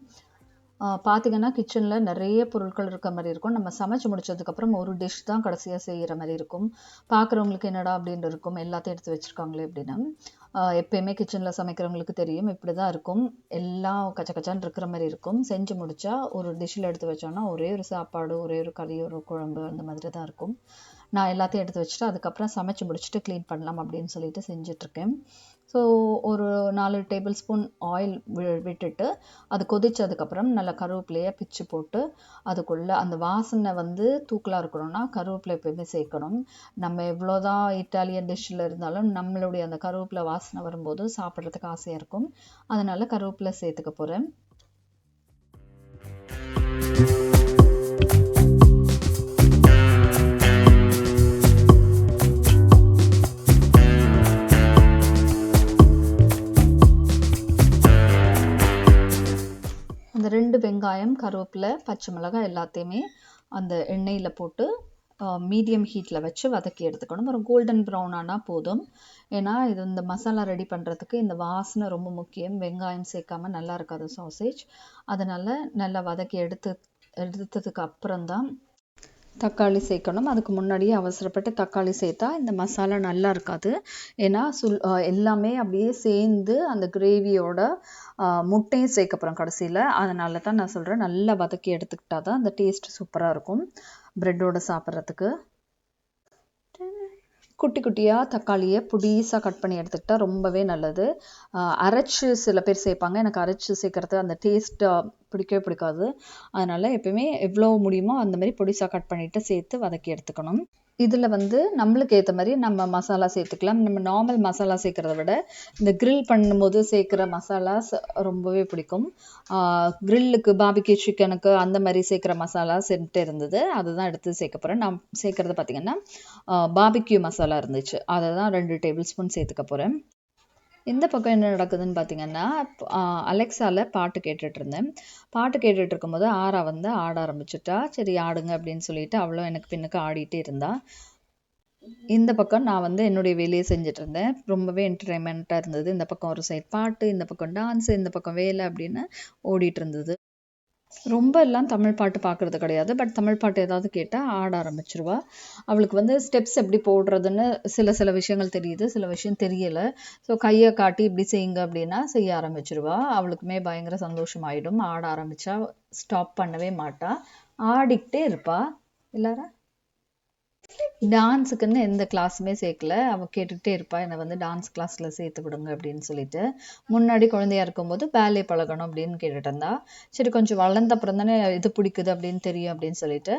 பார்த்திங்கன்னா கிச்சனில் நிறைய பொருட்கள் இருக்க மாதிரி இருக்கும். நம்ம சமைச்சு முடிச்சதுக்கப்புறம் ஒரு டிஷ் தான் கடைசியாக செய்கிற மாதிரி இருக்கும். பார்க்குறவங்களுக்கு என்னடா அப்படின்னு இருக்கும், எல்லாத்தையும் எடுத்து வச்சுருக்காங்களே அப்படின்னு. எப்போயுமே கிச்சனில் சமைக்கிறவங்களுக்கு தெரியும், இப்படி தான் இருக்கும். எல்லாம் கச்சக்கச்சான்னு இருக்கிற மாதிரி இருக்கும். செஞ்சு முடித்தா ஒரு டிஷ்ஷில் எடுத்து வச்சோன்னா ஒரே ஒரு சாப்பாடு, ஒரே ஒரு கறி, ஒரு குழம்பு அந்த மாதிரி தான் இருக்கும். நான் எல்லாத்தையும் எடுத்து வச்சுட்டு அதுக்கப்புறம் சமைச்சு முடிச்சுட்டு க்ளீன் பண்ணலாம் அப்படின்னு சொல்லிட்டு செஞ்சிட்ருக்கேன். ஸோ ஒரு 4 டேபிள் ஸ்பூன் ஆயில் விட்டுட்டு அது கொதிச்சதுக்கப்புறம் நல்லா கருவேப்பிலையை பிச்சு போட்டு அதுக்குள்ளே அந்த வாசனை வந்து தூக்கலாக இருக்கணும்னா கருவேப்பிலை எப்போயுமே சேர்க்கணும். நம்ம எவ்வளோதான் இட்டாலியன் டிஷ்ஷில் இருந்தாலும் நம்மளுடைய அந்த கருவேப்பிலை வாசனை வரும்போது சாப்பிட்றதுக்கு ஆசையாக இருக்கும். அதனால் கருவேப்பிலை சேர்த்துக்க போகிறேன். அந்த 2 வெங்காயம், கருவேப்பிலை, பச்சை மிளகாய் எல்லாத்தையுமே அந்த எண்ணெயில் போட்டு மீடியம் ஹீட்டில் வச்சு வதக்கி எடுத்துக்கணும். ஒரு கோல்டன் ப்ரௌன் ஆனால் போதும். ஏன்னா இது இந்த மசாலா ரெடி பண்ணுறதுக்கு இந்த வாசனை ரொம்ப முக்கியம். வெங்காயம் சேர்க்காமல் நல்லா இருக்காது சாசேஜ். அதனால் நல்லா வதக்கி எடுத்ததுக்கு அப்புறம்தான் தக்காளி சேர்க்கணும். அதுக்கு முன்னாடியே அவசரப்பட்டு தக்காளி சேர்த்தா இந்த மசாலா நல்லா இருக்காது. ஏன்னா எல்லாமே அப்படியே சேர்ந்து அந்த கிரேவியோட முட்டையும் சேர்க்க போகிறோம் கடைசியில். அதனால தான் நான் சொல்கிறேன், நல்லா வதக்கி எடுத்துக்கிட்டா தான் அந்த டேஸ்ட் சூப்பராக இருக்கும் ப்ரெட்டோடு சாப்பிட்றதுக்கு. குட்டி குட்டியாக தக்காளியை பொடிசாக கட் பண்ணி எடுத்துக்கிட்டால் ரொம்பவே நல்லது. அரைச்சி சில பேர் சேர்ப்பாங்க. எனக்கு அரைச்சி சேர்க்குறது அந்த டேஸ்ட் பிடிக்கவே பிடிக்காது. அதனால் எப்பயுமே எவ்வளோ முடியுமோ அந்த மாதிரி பொடிசாக கட் பண்ணிவிட்டு சேர்த்து வதக்கி எடுத்துக்கணும். இதில் வந்து நம்மளுக்கு ஏற்ற மாதிரி நம்ம மசாலா சேர்த்துக்கலாம். நம்ம நார்மல் மசாலா சேர்க்குறத விட இந்த grill பண்ணும்போது சேர்க்குற மசாலாஸ் ரொம்பவே பிடிக்கும். க்ரில்லுக்கு பாபிக்யூ சிக்கனுக்கு அந்த மாதிரி சேர்க்குற மசாலா சென்ட்டு இருந்தது, அதுதான் எடுத்து சேர்க்க போகிறேன். நான் சேர்க்குறது பார்த்திங்கன்னா பாபிக்யூ மசாலா இருந்துச்சு, அதை தான் 2 டேபிள் ஸ்பூன் சேர்த்துக்க போகிறேன். இந்த பக்கம் என்ன நடக்குதுன்னு பார்த்தீங்கன்னா, அலெக்ஸாவில் பாட்டு கேட்டுட்டு இருந்தேன். பாட்டு கேட்டுட்டு இருக்கும்போது ஆரா வந்து ஆட ஆரம்பிச்சுட்டா. சரி ஆடுங்க அப்படின்னு சொல்லிட்டு அவளும் எனக்கு பின்னுக்கு ஆடிட்டே இருந்தா. இந்த பக்கம் நான் வந்து என்னுடைய வேலையை செஞ்சுட்டு இருந்தேன். ரொம்பவே என்டர்டைன்மெண்ட்டாக இருந்தது. இந்த பக்கம் ஒரு சைட் பாட்டு, இந்த பக்கம் டான்ஸு, இந்த பக்கம் வேலை அப்படின்னு ஓடிட்டு இருந்தது. ரொம்ப எல்லாம் தமிழ் பாட்டு பார்க்குறது கிடையாது. பட் தமிழ் பாட்டு ஏதாவது கேட்டால் ஆட ஆரம்பிச்சிருவா. அவளுக்கு வந்து ஸ்டெப்ஸ் எப்படி போடுறதுன்னு சில விஷயங்கள் தெரியுது, சில விஷயம் தெரியலை. ஸோ கையை காட்டி இப்படி செய்யுங்க அப்படின்னா செய்ய ஆரம்பிச்சிருவா. அவளுக்குமே பயங்கர சந்தோஷமாயிடும். ஆட ஆரம்பித்தா ஸ்டாப் பண்ணவே மாட்டா, ஆடிக்கிட்டே இருப்பா. எல்லாரும் டான்ஸுக்குன்னு எந்த கிளாஸுமே சேர்க்கல. அவள் கேட்டுக்கிட்டே இருப்பா, என்னை வந்து டான்ஸ் கிளாஸில் சேர்த்து விடுங்க அப்படின்னு சொல்லிட்டு. முன்னாடி குழந்தையா இருக்கும்போது பேலே பழகணும் அப்படின்னு கேட்டுட்டு இருந்தா. சரி கொஞ்சம் வளர்ந்த அப்புறம் தானே இது பிடிக்குது அப்படின்னு தெரியும் அப்படின்னு சொல்லிட்டு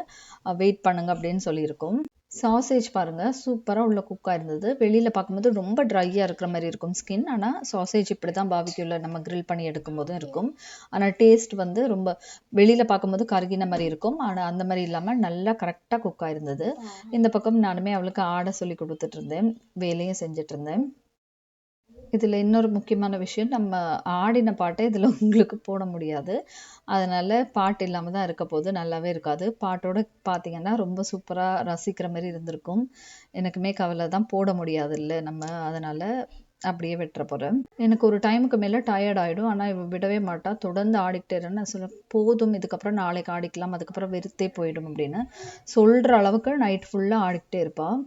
வெயிட் பண்ணுங்க அப்படின்னு சொல்லியிருக்கோம். சாசேஜ் பாருங்கள், சூப்பராக உள்ள குக்காக இருந்தது. வெளியில் பார்க்கும்போது ரொம்ப ட்ரையாக இருக்கிற மாதிரி இருக்கும் ஸ்கின். ஆனால் சாசேஜ் இப்படி தான் பாபிக்யூவில் நம்ம கிரில் பண்ணி எடுக்கும்போதும் இருக்கும். ஆனால் டேஸ்ட் வந்து ரொம்ப வெளியில் பார்க்கும்போது கருகின மாதிரி இருக்கும், ஆனால் அந்த மாதிரி இல்லாமல் நல்லா கரெக்டாக குக்காக இருந்தது. இந்த பக்கம் நானுமே அவளுக்கு ஆட சொல்லி கொடுத்துட்டு இருந்தேன், வேலையும் செஞ்சுட்டு இருந்தேன். இதில் இன்னொரு முக்கியமான விஷயம், நம்ம ஆடின பாட்டை இதில் உங்களுக்கு போட முடியாது. அதனால் பாட்டு இல்லாமல் தான் இருக்க போது, நல்லாவே இருக்காது. பாட்டோடு பார்த்திங்கன்னா ரொம்ப சூப்பராக ரசிக்கிற மாதிரி இருந்திருக்கும். எனக்குமே கவலை தான், போட முடியாது இல்லை நம்ம, அதனால் அப்படியே வெட்டுற போகிறேன். எனக்கு ஒரு டைமுக்கு மேலே டயர்ட் ஆகிடும். ஆனால் இவ விடவே மாட்டா, தொடர்ந்து ஆடிக்கிட்டேன்னு நான் சொல்ல, போதும் இதுக்கப்புறம் நாளைக்கு ஆடிக்கலாம், அதுக்கப்புறம் வெறுத்தே போயிடும் அப்படின்னு சொல்கிற அளவுக்கு நைட் ஃபுல்லாக ஆடிக்கிட்டே இருப்பாள்.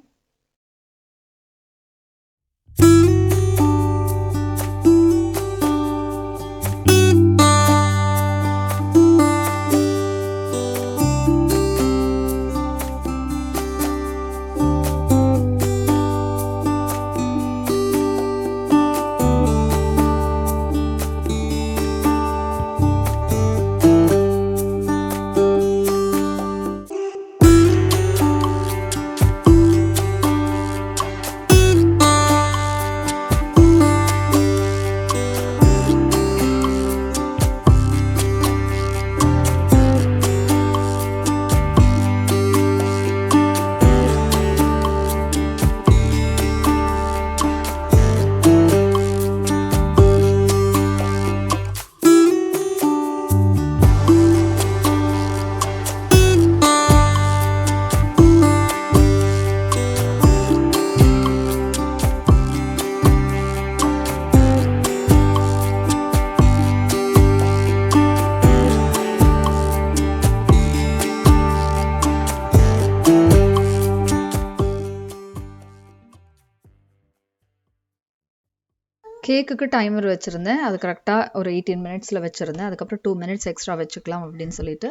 கேக்குக்கு டைமர் வச்சுருந்தேன், அது கரெக்டாக ஒரு 18 மினிட்ஸில் வச்சுருந்தேன். அதுக்கப்புறம் 2 மினிட்ஸ் எக்ஸ்ட்ரா வச்சுக்கலாம் அப்படின்னு சொல்லிட்டு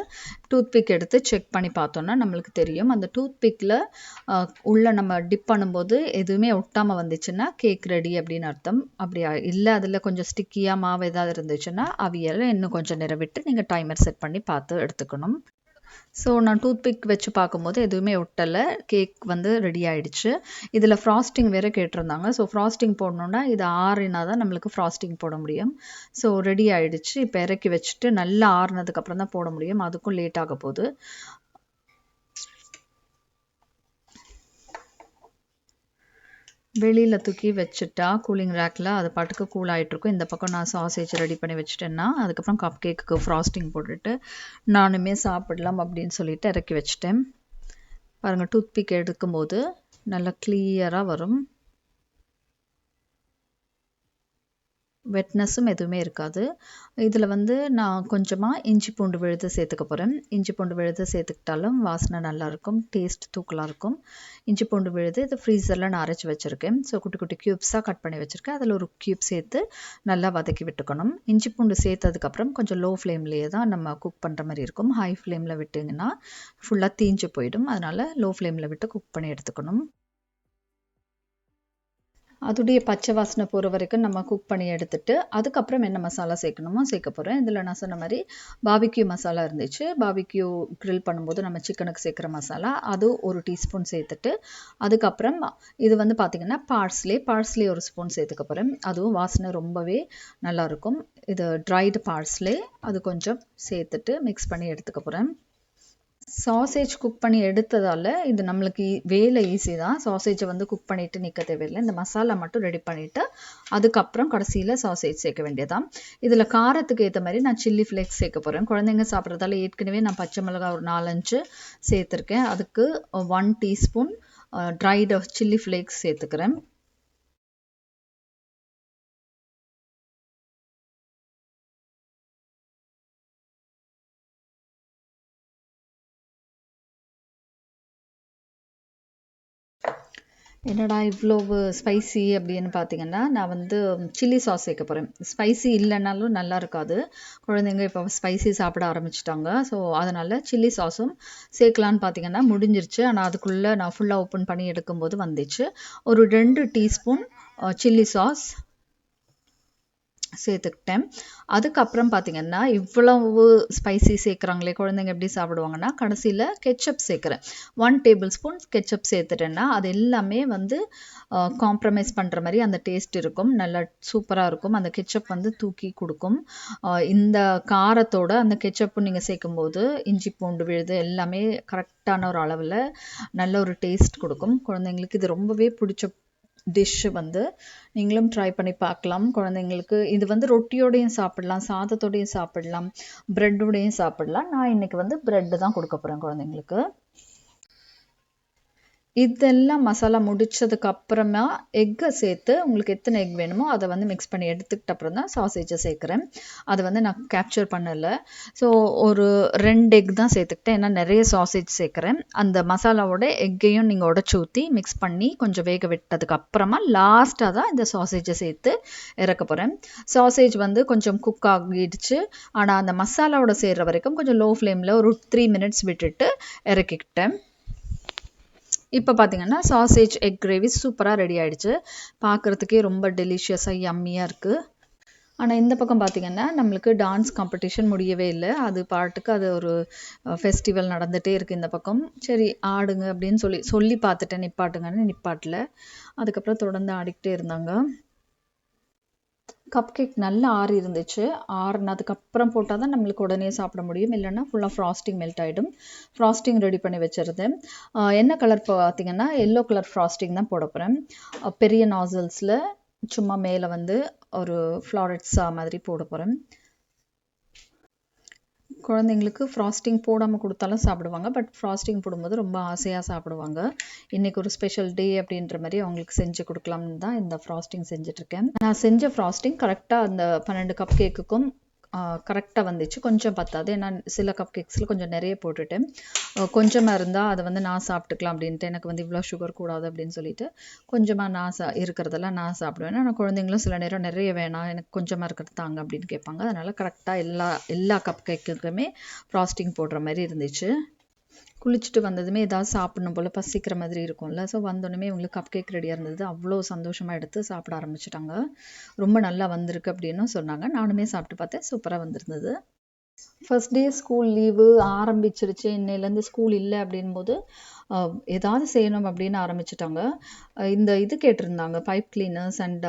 டூத் பிக் எடுத்து செக் பண்ணி பார்த்தோன்னா நம்மளுக்கு தெரியும். அந்த டூத் பிக்கில் உள்ளே நம்ம டிப் பண்ணும்போது எதுவுமே ஒட்டாமல் வந்துச்சுன்னா கேக் ரெடி அப்படின்னு அர்த்தம். அப்படி இல்லை அதில் கொஞ்சம் ஸ்டிக்கியாக மாவு ஏதாவது இருந்துச்சுன்னா அவியலை இன்னும் கொஞ்சம் நேரம் விட்டு நீங்கள் டைமர் செட் பண்ணி பார்த்து எடுத்துக்கணும். ஸோ நான் டூத் பிக் வச்சு பார்க்கும்போது எதுவுமே ஒட்டலை, கேக் வந்து ரெடி ஆகிடுச்சு. இதில் ஃப்ராஸ்டிங் வேறு கேட்டிருந்தாங்க. ஸோ ஃப்ராஸ்டிங் போடணுன்னா இது ஆறினா தான் நம்மளுக்கு ஃப்ராஸ்டிங் போட முடியும். ஸோ ரெடி ஆகிடுச்சு. இப்போ இறக்கி வச்சுட்டு நல்லா ஆறுனதுக்கப்புறம் தான் போட முடியும், அதுக்கும் லேட் ஆக போகுது. வெளியில் தூக்கி வச்சுட்டா கூலிங் ரேக்கில் அது பாட்டுக்கு கூல் ஆகிட்ருக்கும். இந்த பக்கம் நான் சாசேஜ் ரெடி பண்ணி வச்சுட்டேன்னா அதுக்கப்புறம் கப் கேக்குக்கு ஃப்ராஸ்டிங் போட்டுட்டு நானுமே சாப்பிடலாம் அப்படின்னு சொல்லிட்டு இறக்கி வச்சுட்டேன். பாருங்கள், டூத் பிக் எடுக்கும்போது நல்லா கிளியராக வரும், வெட்னஸும் எதுவுமே இருக்காது. இதில் வந்து நான் கொஞ்சமாக இஞ்சி பூண்டு விழுது சேர்த்துக்க போகிறேன். இஞ்சி பூண்டு விழுது சேர்த்துக்கிட்டாலும் வாசனை நல்லாயிருக்கும், டேஸ்ட் தூக்கலாக இருக்கும். இஞ்சி பூண்டு விழுது இது ஃப்ரீசரில் நான் அரைச்சி வச்சுருக்கேன். ஸோ குட்டி குட்டி க்யூப்ஸாக கட் பண்ணி வச்சுருக்கேன். அதில் ஒரு க்யூப் சேர்த்து நல்லா வதக்கி விட்டுக்கணும். இஞ்சி பூண்டு சேர்த்ததுக்கப்புறம் கொஞ்சம் லோ ஃப்ளேம்லேயே தான் நம்ம குக் பண்ணுற மாதிரி இருக்கும். ஹை ஃப்ளேமில் விட்டிங்கன்னா ஃபுல்லாக தீஞ்சு போயிடும். அதனால் லோ ஃப்ளேமில் விட்டு குக் பண்ணி எடுத்துக்கணும். அதோடைய பச்சை வாசனை போகிற வரைக்கும் நம்ம குக் பண்ணி எடுத்துட்டு அதுக்கப்புறம் என்ன மசாலா சேர்க்கணுமோ சேர்க்க போகிறேன். இதில் நான் சொன்ன மாதிரி பாபிக்யூ மசாலா இருந்துச்சு. பாபிக்யூ க்ரில் பண்ணும்போது நம்ம சிக்கனுக்கு சேர்க்குற மசாலா அது 1 டீஸ்பூன் சேர்த்துட்டு அதுக்கப்புறம் இது வந்து பார்த்திங்கன்னா பார்ஸ்லே 1 ஸ்பூன் சேர்த்துக்க போகிறேன். அதுவும் வாசனை ரொம்பவே நல்லாயிருக்கும். இது ட்ரைடு பார்ஸ்லே அது கொஞ்சம் சேர்த்துட்டு மிக்ஸ் பண்ணி எடுத்துக்க போகிறேன். சாசேஜ் குக் பண்ணி எடுத்ததால் இது நம்மளுக்கு வேலை ஈஸி தான். சாசேஜை வந்து குக் பண்ணிவிட்டு நிற்க தேவையில்லை. இந்த மசாலா மட்டும் ரெடி பண்ணிவிட்டு அதுக்கப்புறம் கடைசியில் சாசேஜ் சேர்க்க வேண்டியதான். இதில் காரத்துக்கு ஏற்ற மாதிரி நான் சில்லி ஃப்ளேக்ஸ் சேர்க்க போகிறேன். குழந்தைங்க சாப்பிட்றதால ஏற்கனவே நான் பச்சை மிளகாய் ஒரு 4-5 சேர்த்துருக்கேன். அதுக்கு 1 டீஸ்பூன் ட்ரைடு சில்லி ஃப்ளேக்ஸ் சேர்த்துக்கிறேன். என்னடா இவ்வளவு ஸ்பைசி அப்படின்னு பார்த்தீங்கன்னா, நான் வந்து சில்லி சாஸ் சேர்க்க போகிறேன். ஸ்பைசி இல்லைனாலும் நல்லா இருக்காது. குழந்தைங்க இப்போ ஸ்பைசி சாப்பிட ஆரம்பிச்சிட்டாங்க. ஸோ அதனால் சில்லி சாஸும் சேர்க்கலான்னு பார்த்தீங்கன்னா முடிஞ்சிருச்சு. ஆனால் அதுக்குள்ளே நான் ஃபுல்லாக ஓப்பன் பண்ணி எடுக்கும்போது வந்துச்சு. ஒரு 2 டீஸ்பூன் சில்லி சாஸ் சேர்த்துக்கிட்டேன். அதுக்கப்புறம் பார்த்திங்கன்னா இவ்வளவு ஸ்பைசி சேர்க்குறாங்களே குழந்தைங்க எப்படி சாப்பிடுவாங்கன்னா கடைசியில் கெச்சப் சேர்க்குறேன். 1 டேபிள் ஸ்பூன் கெச்சப் சேர்த்துட்டேன்னா அது எல்லாமே வந்து காம்ப்ரமைஸ் பண்ணுற மாதிரி அந்த டேஸ்ட் இருக்கும். நல்லா சூப்பராக இருக்கும். அந்த கெச்சப் வந்து தூக்கி கொடுக்கும். இந்த காரத்தோட அந்த கெச்சப்பு நீங்கள் சேர்க்கும்போது இஞ்சி பூண்டு விழுது எல்லாமே கரெக்டான ஒரு அளவில் நல்ல ஒரு டேஸ்ட் கொடுக்கும். குழந்தைங்களுக்கு இது ரொம்பவே பிடிச்ச டிஷ்ஷு வந்து நீங்களும் ட்ரை பண்ணி பார்க்கலாம். குழந்தைங்களுக்கு இது வந்து ரொட்டியோடையும் சாப்பிடலாம், சாதத்தோடையும் சாப்பிடலாம், ப்ரெட்டோடையும் சாப்பிடலாம். நான் இன்றைக்கி வந்து ப்ரெட்டு தான் கொடுக்க போகிறேன் குழந்தைங்களுக்கு. இதெல்லாம் மசாலா முடிச்சதுக்கு அப்புறமா எக்கை சேர்த்து உங்களுக்கு எத்தனை எக் வேணுமோ அதை வந்து மிக்ஸ் பண்ணி எடுத்துக்கிட்ட அப்புறம் தான் சாசேஜை சேர்க்குறேன். அதை வந்து நான் கேப்சர் பண்ணலை. ஸோ ஒரு 2 எக் தான் சேர்த்துக்கிட்டேன். ஏன்னா நிறைய சாசேஜ் சேர்க்குறேன். அந்த மசாலாவோட எக்கையும் நீங்கள் உடச்சி ஊற்றி மிக்ஸ் பண்ணி கொஞ்சம் வேக விட்டதுக்கு அப்புறமா லாஸ்ட்டாக தான் இந்த சாசேஜை சேர்த்து இறக்க போகிறேன். சாசேஜ் வந்து கொஞ்சம் குக் ஆகிடுச்சு. ஆனால் அந்த மசாலாவோட சேர்கிற வரைக்கும் கொஞ்சம் லோ ஃப்ளேமில் ஒரு 3 மினிட்ஸ் விட்டுட்டு இறக்கிக்கிட்டேன். இப்போ பார்த்தீங்கன்னா சாசேஜ் எக் கிரேவி சூப்பராக ரெடி ஆகிடுச்சு. பார்க்குறதுக்கே ரொம்ப டெலிஷியஸாக யம்மியாக இருக்குது. ஆனால் இந்த பக்கம் பார்த்திங்கன்னா நம்மளுக்கு டான்ஸ் காம்படிஷன் முடியவே இல்லை. அது பாட்டுக்கு அது ஒரு ஃபெஸ்டிவல் நடந்துகிட்டே இருக்குது இந்த பக்கம். சரி ஆடுங்க அப்படின்னு சொல்லி பார்த்துட்டேன், நிப்பாட்டுங்கன்னு நிப்பாட்டல. அதுக்கப்புறம் தொடர்ந்து ஆடிக்கிட்டே இருந்தாங்க. கப் கேக் நல்லா ஆறி இருந்துச்சு. ஆறுனதுக்கப்புறம் போட்டால் தான் நம்மளுக்கு உடனே சாப்பிட முடியும். இல்லைன்னா ஃபுல்லாக ஃப்ராஸ்டிங் மெல்ட் ஆகிடும். ஃப்ராஸ்டிங் ரெடி பண்ணி வச்சுருந்தேன். என்ன கலர் பார்த்திங்கன்னா எல்லோ கலர் ஃப்ராஸ்டிங் தான் போட போகிறேன். பெரிய நாசல்ஸில் சும்மா மேலே வந்து ஒரு ஃப்ளாரட்ஸா மாதிரி போட போகிறேன். குழந்தைங்களுக்கு ஃப்ராஸ்டிங் போடாமல் கொடுத்தாலும் சாப்பிடுவாங்க. பட் ஃப்ராஸ்டிங் போடும்போது ரொம்ப ஆசையாக சாப்பிடுவாங்க. இன்றைக்கி ஒரு ஸ்பெஷல் டே அப்படின்ற மாதிரி அவங்களுக்கு செஞ்சு கொடுக்கலாம்னு தான் இந்த ஃப்ராஸ்டிங் செஞ்சிட்ருக்கேன். நான் செஞ்ச ஃப்ராஸ்டிங் கரெக்டாக அந்த 12 கப் கேக்குக்கும் கரெக்டாக வந்துச்சு. கொஞ்சம் பத்தாது. ஏன்னா சில கப் கேக்ஸில் கொஞ்சம் நிறைய போட்டுட்டேன். கொஞ்சமாக இருந்தால் அதை வந்து நான் சாப்பிட்டுக்கலாம் அப்படின்ட்டு, எனக்கு வந்து இவ்வளோ சுகர் கூடாது அப்படின்னு சொல்லிட்டு கொஞ்சமாக நான் இருக்கிறதெல்லாம் நான் சாப்பிடுவேன். ஆனால் குழந்தைங்களும் சில நேரம் நிறைய வேணாம், எனக்கு கொஞ்சமாக இருக்கிறது தாங்க அப்படின்னு கேட்பாங்க. அதனால் கரெக்டாக எல்லா கப் கேக்குக்குமே ஃப்ராஸ்டிங் போடுற மாதிரி இருந்துச்சு. குளிச்சுட்டு வந்ததுமே ஏதாவது சாப்பிடணும் போல் பசிக்கிற மாதிரி இருக்கும்ல. ஸோ வந்தோடனே இவங்களுக்கு கப் கேக் ரெடியாக இருந்தது. அவ்வளோ சந்தோஷமாக எடுத்து சாப்பிட ஆரம்பிச்சிட்டாங்க. ரொம்ப நல்லா வந்திருக்கு அப்படின்னு சொன்னாங்க. நானுமே சாப்பிட்டு பார்த்தேன். சூப்பராக வந்திருந்தது. ஃபர்ஸ்ட் டே ஸ்கூல் லீவு ஆரம்பிச்சிருச்சு. இன்னையிலேருந்து ஸ்கூல் இல்லை அப்படின்போது ஏதாவது செய்யணும் அப்படின்னு ஆரம்பிச்சிட்டாங்க. இந்த இது கேட்டிருந்தாங்க, பைப் கிளீனர்ஸ் அண்ட்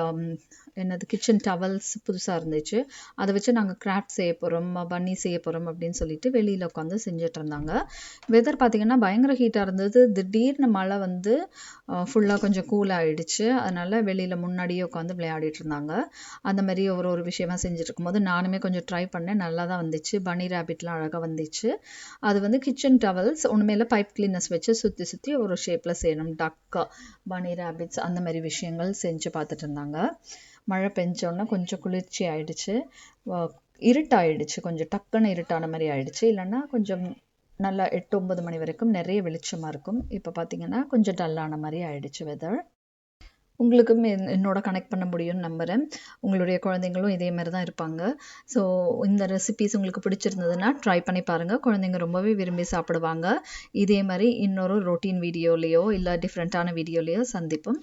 என்னது கிச்சன் டவல்ஸ் புதுசாக இருந்துச்சு. அதை வச்சு நாங்கள் கிராஃப்ட் செய்ய போகிறோம், பன்னி செய்ய போகிறோம் அப்படின்னு சொல்லிட்டு வெளியில் உட்காந்து செஞ்சுட்டு இருந்தாங்க. வெதர் பார்த்திங்கன்னா பயங்கர ஹீட்டாக இருந்தது. திடீர்னு மழை வந்து ஃபுல்லாக கொஞ்சம் கூல் ஆகிடுச்சு. அதனால் வெளியில் முன்னாடியே உட்காந்து விளையாடிட்டு இருந்தாங்க. அந்த மாதிரி ஒரு விஷயமா செஞ்சுட்டு இருக்கும்போது நானுமே கொஞ்சம் ட்ரை பண்ணேன். நல்லா தான் வந்துச்சு. பன்னி ரேபிட்லாம் அழகாக வந்துச்சு. அது வந்து கிச்சன் டவல்ஸ் ஒன்றுமேல பைப் கிளீனர்ஸ் வச்சு சுற்றி ஒரு ஷேப்பில் செய்யணும். டக்கா, பன்னி ரேபிட்ஸ் அந்த மாதிரி விஷயங்கள் செஞ்சு பார்த்துட்டு இருந்தாங்க. மழை பெஞ்சோன்னா கொஞ்சம் குளிர்ச்சி ஆகிடுச்சு. இருட்டாயிடுச்சு. கொஞ்சம் டக்குன்னு இருட்டான மாதிரி ஆயிடுச்சு. இல்லைன்னா கொஞ்சம் நல்லா 8-9 மணி வரைக்கும் நிறைய வெளிச்சமாக இருக்கும். இப்போ பார்த்திங்கன்னா கொஞ்சம் டல்லான மாதிரி ஆயிடுச்சு வெதர். உங்களுக்கும் என்னோட கனெக்ட் பண்ண முடியும்னு நம்புகிறேன். உங்களுடைய குழந்தைங்களும் இதே மாதிரி தான் இருப்பாங்க. ஸோ இந்த ரெசிபீஸ் உங்களுக்கு பிடிச்சிருந்ததுன்னா ட்ரை பண்ணி பாருங்கள். குழந்தைங்க ரொம்பவே விரும்பி சாப்பிடுவாங்க. இதே மாதிரி இன்னொரு ரொட்டீன் வீடியோலேயோ இல்லை டிஃப்ரெண்ட்டான வீடியோலேயோ சந்திப்போம்.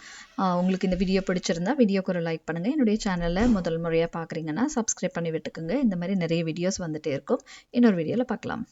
உங்களுக்கு இந்த வீடியோ பிடிச்சிருந்தா வீடியோக்கு ஒரு லைக் பண்ணுங்கள். என்னுடைய சேனலில் முதல் முறையாக பார்க்குறீங்கன்னா சப்ஸ்கிரைப் பண்ணி விட்டுக்குங்க. இந்த மாதிரி நிறைய வீடியோஸ் வந்துகிட்டே இருக்கும். இன்னொரு வீடியோவில் பார்க்கலாம்.